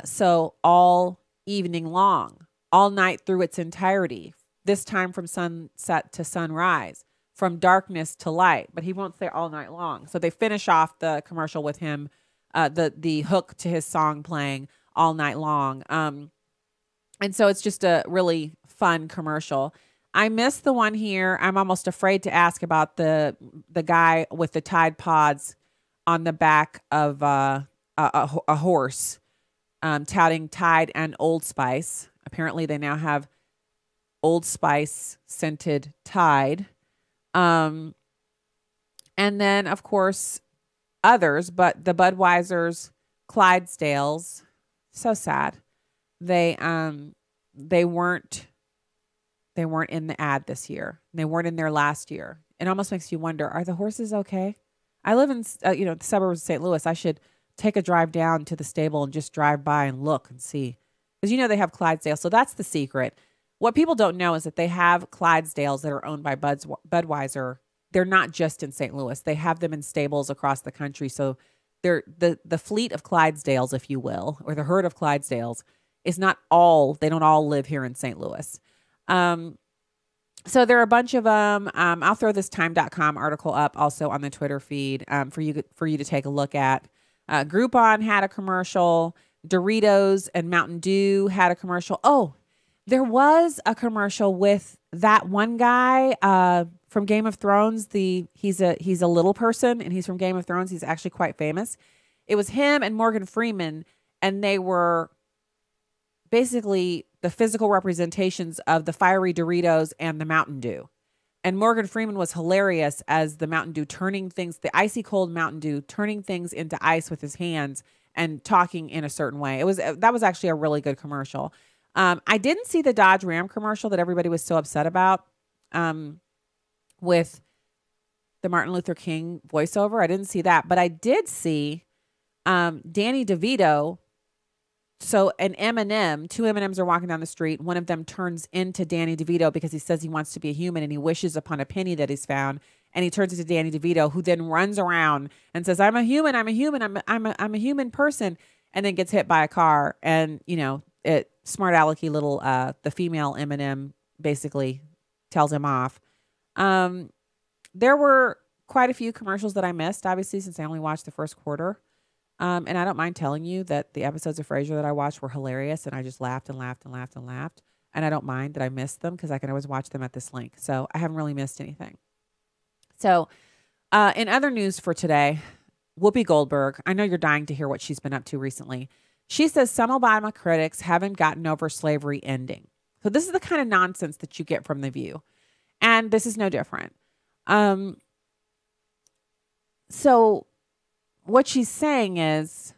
A: So all evening long, all night through its entirety, this time from sunset to sunrise, from darkness to light. But he won't say all night long. So they finish off the commercial with him, the hook to his song playing all night long. And so it's just a really fun commercial. I missed the one here. I'm almost afraid to ask about the guy with the Tide Pods on the back of a horse, touting Tide and Old Spice. Apparently, they now have Old Spice scented Tide. And then, of course, others, but the Budweiser's, Clydesdales, so sad. They weren't in the ad this year. They weren't in there last year. It almost makes you wonder, are the horses okay? I live in the suburbs of St. Louis. I should take a drive down to the stable and just drive by and look and see. Because they have Clydesdales. So that's the secret. What people don't know is that they have Clydesdales that are owned by Budweiser. They're not just in St. Louis. They have them in stables across the country. So they're the fleet of Clydesdales, if you will, or the herd of Clydesdales is not all, they don't all live here in St. Louis. So there are a bunch of them. I'll throw this time.com article up also on the Twitter feed for you to take a look at. Groupon had a commercial. Doritos and Mountain Dew had a commercial. Oh, there was a commercial with that one guy from Game of Thrones. He's a little person and he's from Game of Thrones. He's actually quite famous. It was him and Morgan Freeman, and they were basically the physical representations of the fiery Doritos and the Mountain Dew. And Morgan Freeman was hilarious as the Mountain Dew, turning things, the icy cold Mountain Dew, turning things into ice with his hands and talking in a certain way. That was actually a really good commercial. I didn't see the Dodge Ram commercial that everybody was so upset about with the Martin Luther King voiceover. I didn't see that, but I did see Danny DeVito. So an M&M, two M&Ms are walking down the street. One of them turns into Danny DeVito because he says he wants to be a human and he wishes upon a penny that he's found. And he turns into Danny DeVito, who then runs around and says, I'm a human, I'm a human, I'm a human person, and then gets hit by a car. And, smart alecky little, the female M&M basically tells him off. There were quite a few commercials that I missed, obviously, since I only watched the first quarter. And I don't mind telling you that the episodes of Frasier that I watched were hilarious, and I just laughed and laughed and laughed and laughed. And I don't mind that I missed them because I can always watch them at this link. So I haven't really missed anything. So in other news for today, Whoopi Goldberg, I know you're dying to hear what she's been up to recently. She says some Obama critics haven't gotten over slavery ending. So this is the kind of nonsense that you get from The View. And this is no different. So what she's saying is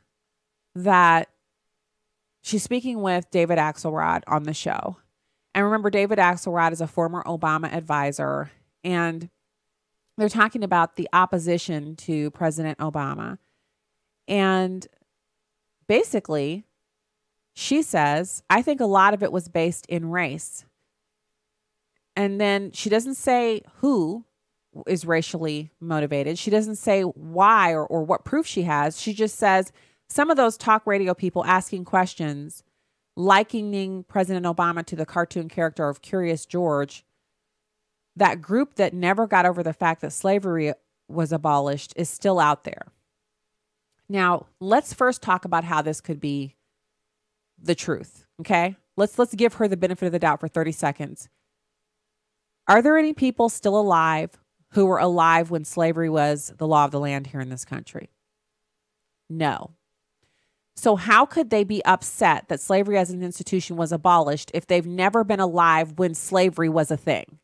A: that she's speaking with David Axelrod on the show. And remember, David Axelrod is a former Obama advisor. And they're talking about the opposition to President Obama. And basically, she says, I think a lot of it was based in race. And then she doesn't say who is racially motivated. She doesn't say why or what proof she has. She just says some of those talk radio people asking questions, likening President Obama to the cartoon character of Curious George, that group that never got over the fact that slavery was abolished is still out there. Now, let's first talk about how this could be the truth, okay? Let's give her the benefit of the doubt for 30 seconds. Are there any people still alive who were alive when slavery was the law of the land here in this country? No. So how could they be upset that slavery as an institution was abolished if they've never been alive when slavery was a thing?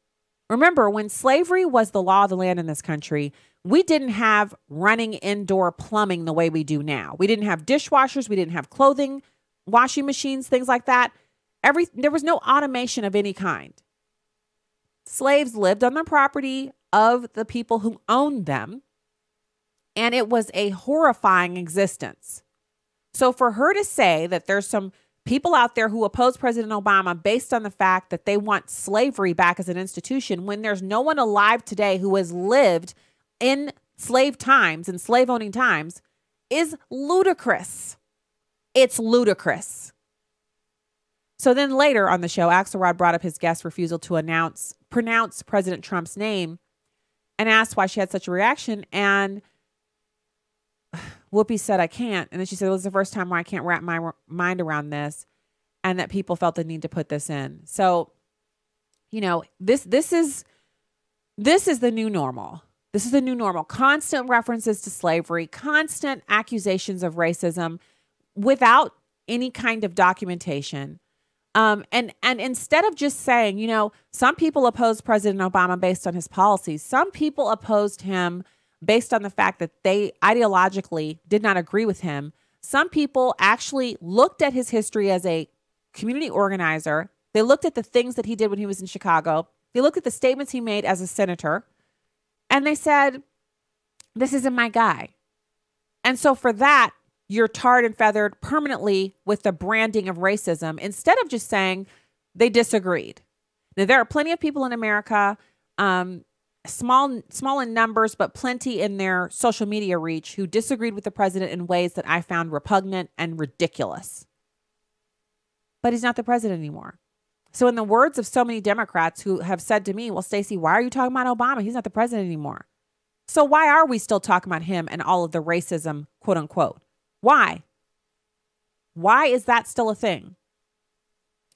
A: Remember, when slavery was the law of the land in this country, we didn't have running indoor plumbing the way we do now. We didn't have dishwashers. We didn't have clothing, washing machines, things like that. There was no automation of any kind. Slaves lived on the property of the people who owned them, and it was a horrifying existence. So for her to say that there's some people out there who oppose President Obama based on the fact that they want slavery back as an institution, when there's no one alive today who has lived in slave times and slave owning times, is ludicrous. It's ludicrous. So then later on the show, Axelrod brought up his guest's refusal to pronounce President Trump's name and asked why she had such a reaction. And Whoopi said, I can't. And then she said, it was the first time where I can't wrap my mind around this, and that people felt the need to put this in. So, you know, this is the new normal. This is the new normal. Constant references to slavery, constant accusations of racism without any kind of documentation. And instead of just saying, you know, some people opposed President Obama based on his policies. Some people opposed him based on the fact that they ideologically did not agree with him. Some people actually looked at his history as a community organizer. They looked at the things that he did when he was in Chicago. They looked at the statements he made as a senator. And they said, this isn't my guy. And so for that, you're tarred and feathered permanently with the branding of racism instead of just saying they disagreed. Now, there are plenty of people in America, small in numbers, but plenty in their social media reach, who disagreed with the president in ways that I found repugnant and ridiculous. But he's not the president anymore. So in the words of so many Democrats who have said to me, well, Stacy, why are you talking about Obama? He's not the president anymore. So why are we still talking about him and all of the racism, quote unquote? Why? Why is that still a thing?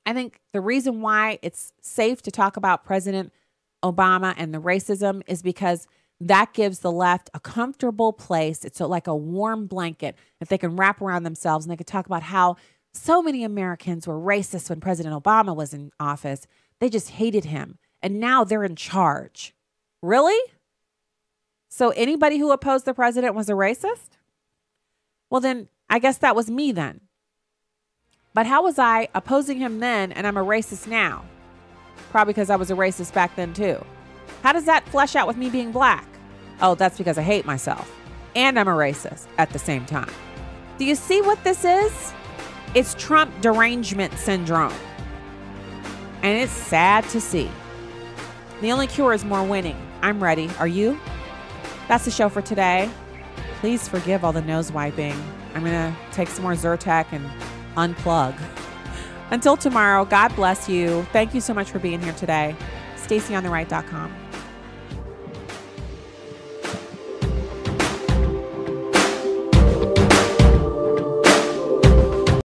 A: I think the reason why it's safe to talk about President Obama and the racism is because that gives the left a comfortable place. It's like a warm blanket that they can wrap around themselves, and they can talk about how so many Americans were racist when President Obama was in office. They just hated him, and now they're in charge. Really? So anybody who opposed the president was a racist? Well, then I guess that was me then. But how was I opposing him then and I'm a racist now? Probably because I was a racist back then too. How does that flesh out with me being black? Oh, that's because I hate myself and I'm a racist at the same time. Do you see what this is? It's Trump derangement syndrome. And it's sad to see. The only cure is more winning. I'm ready. Are you? That's the show for today. Please forgive all the nose wiping. I'm going to take some more Zyrtec and unplug. Until tomorrow, God bless you. Thank you so much for being here today. StacyOnTheRight.com.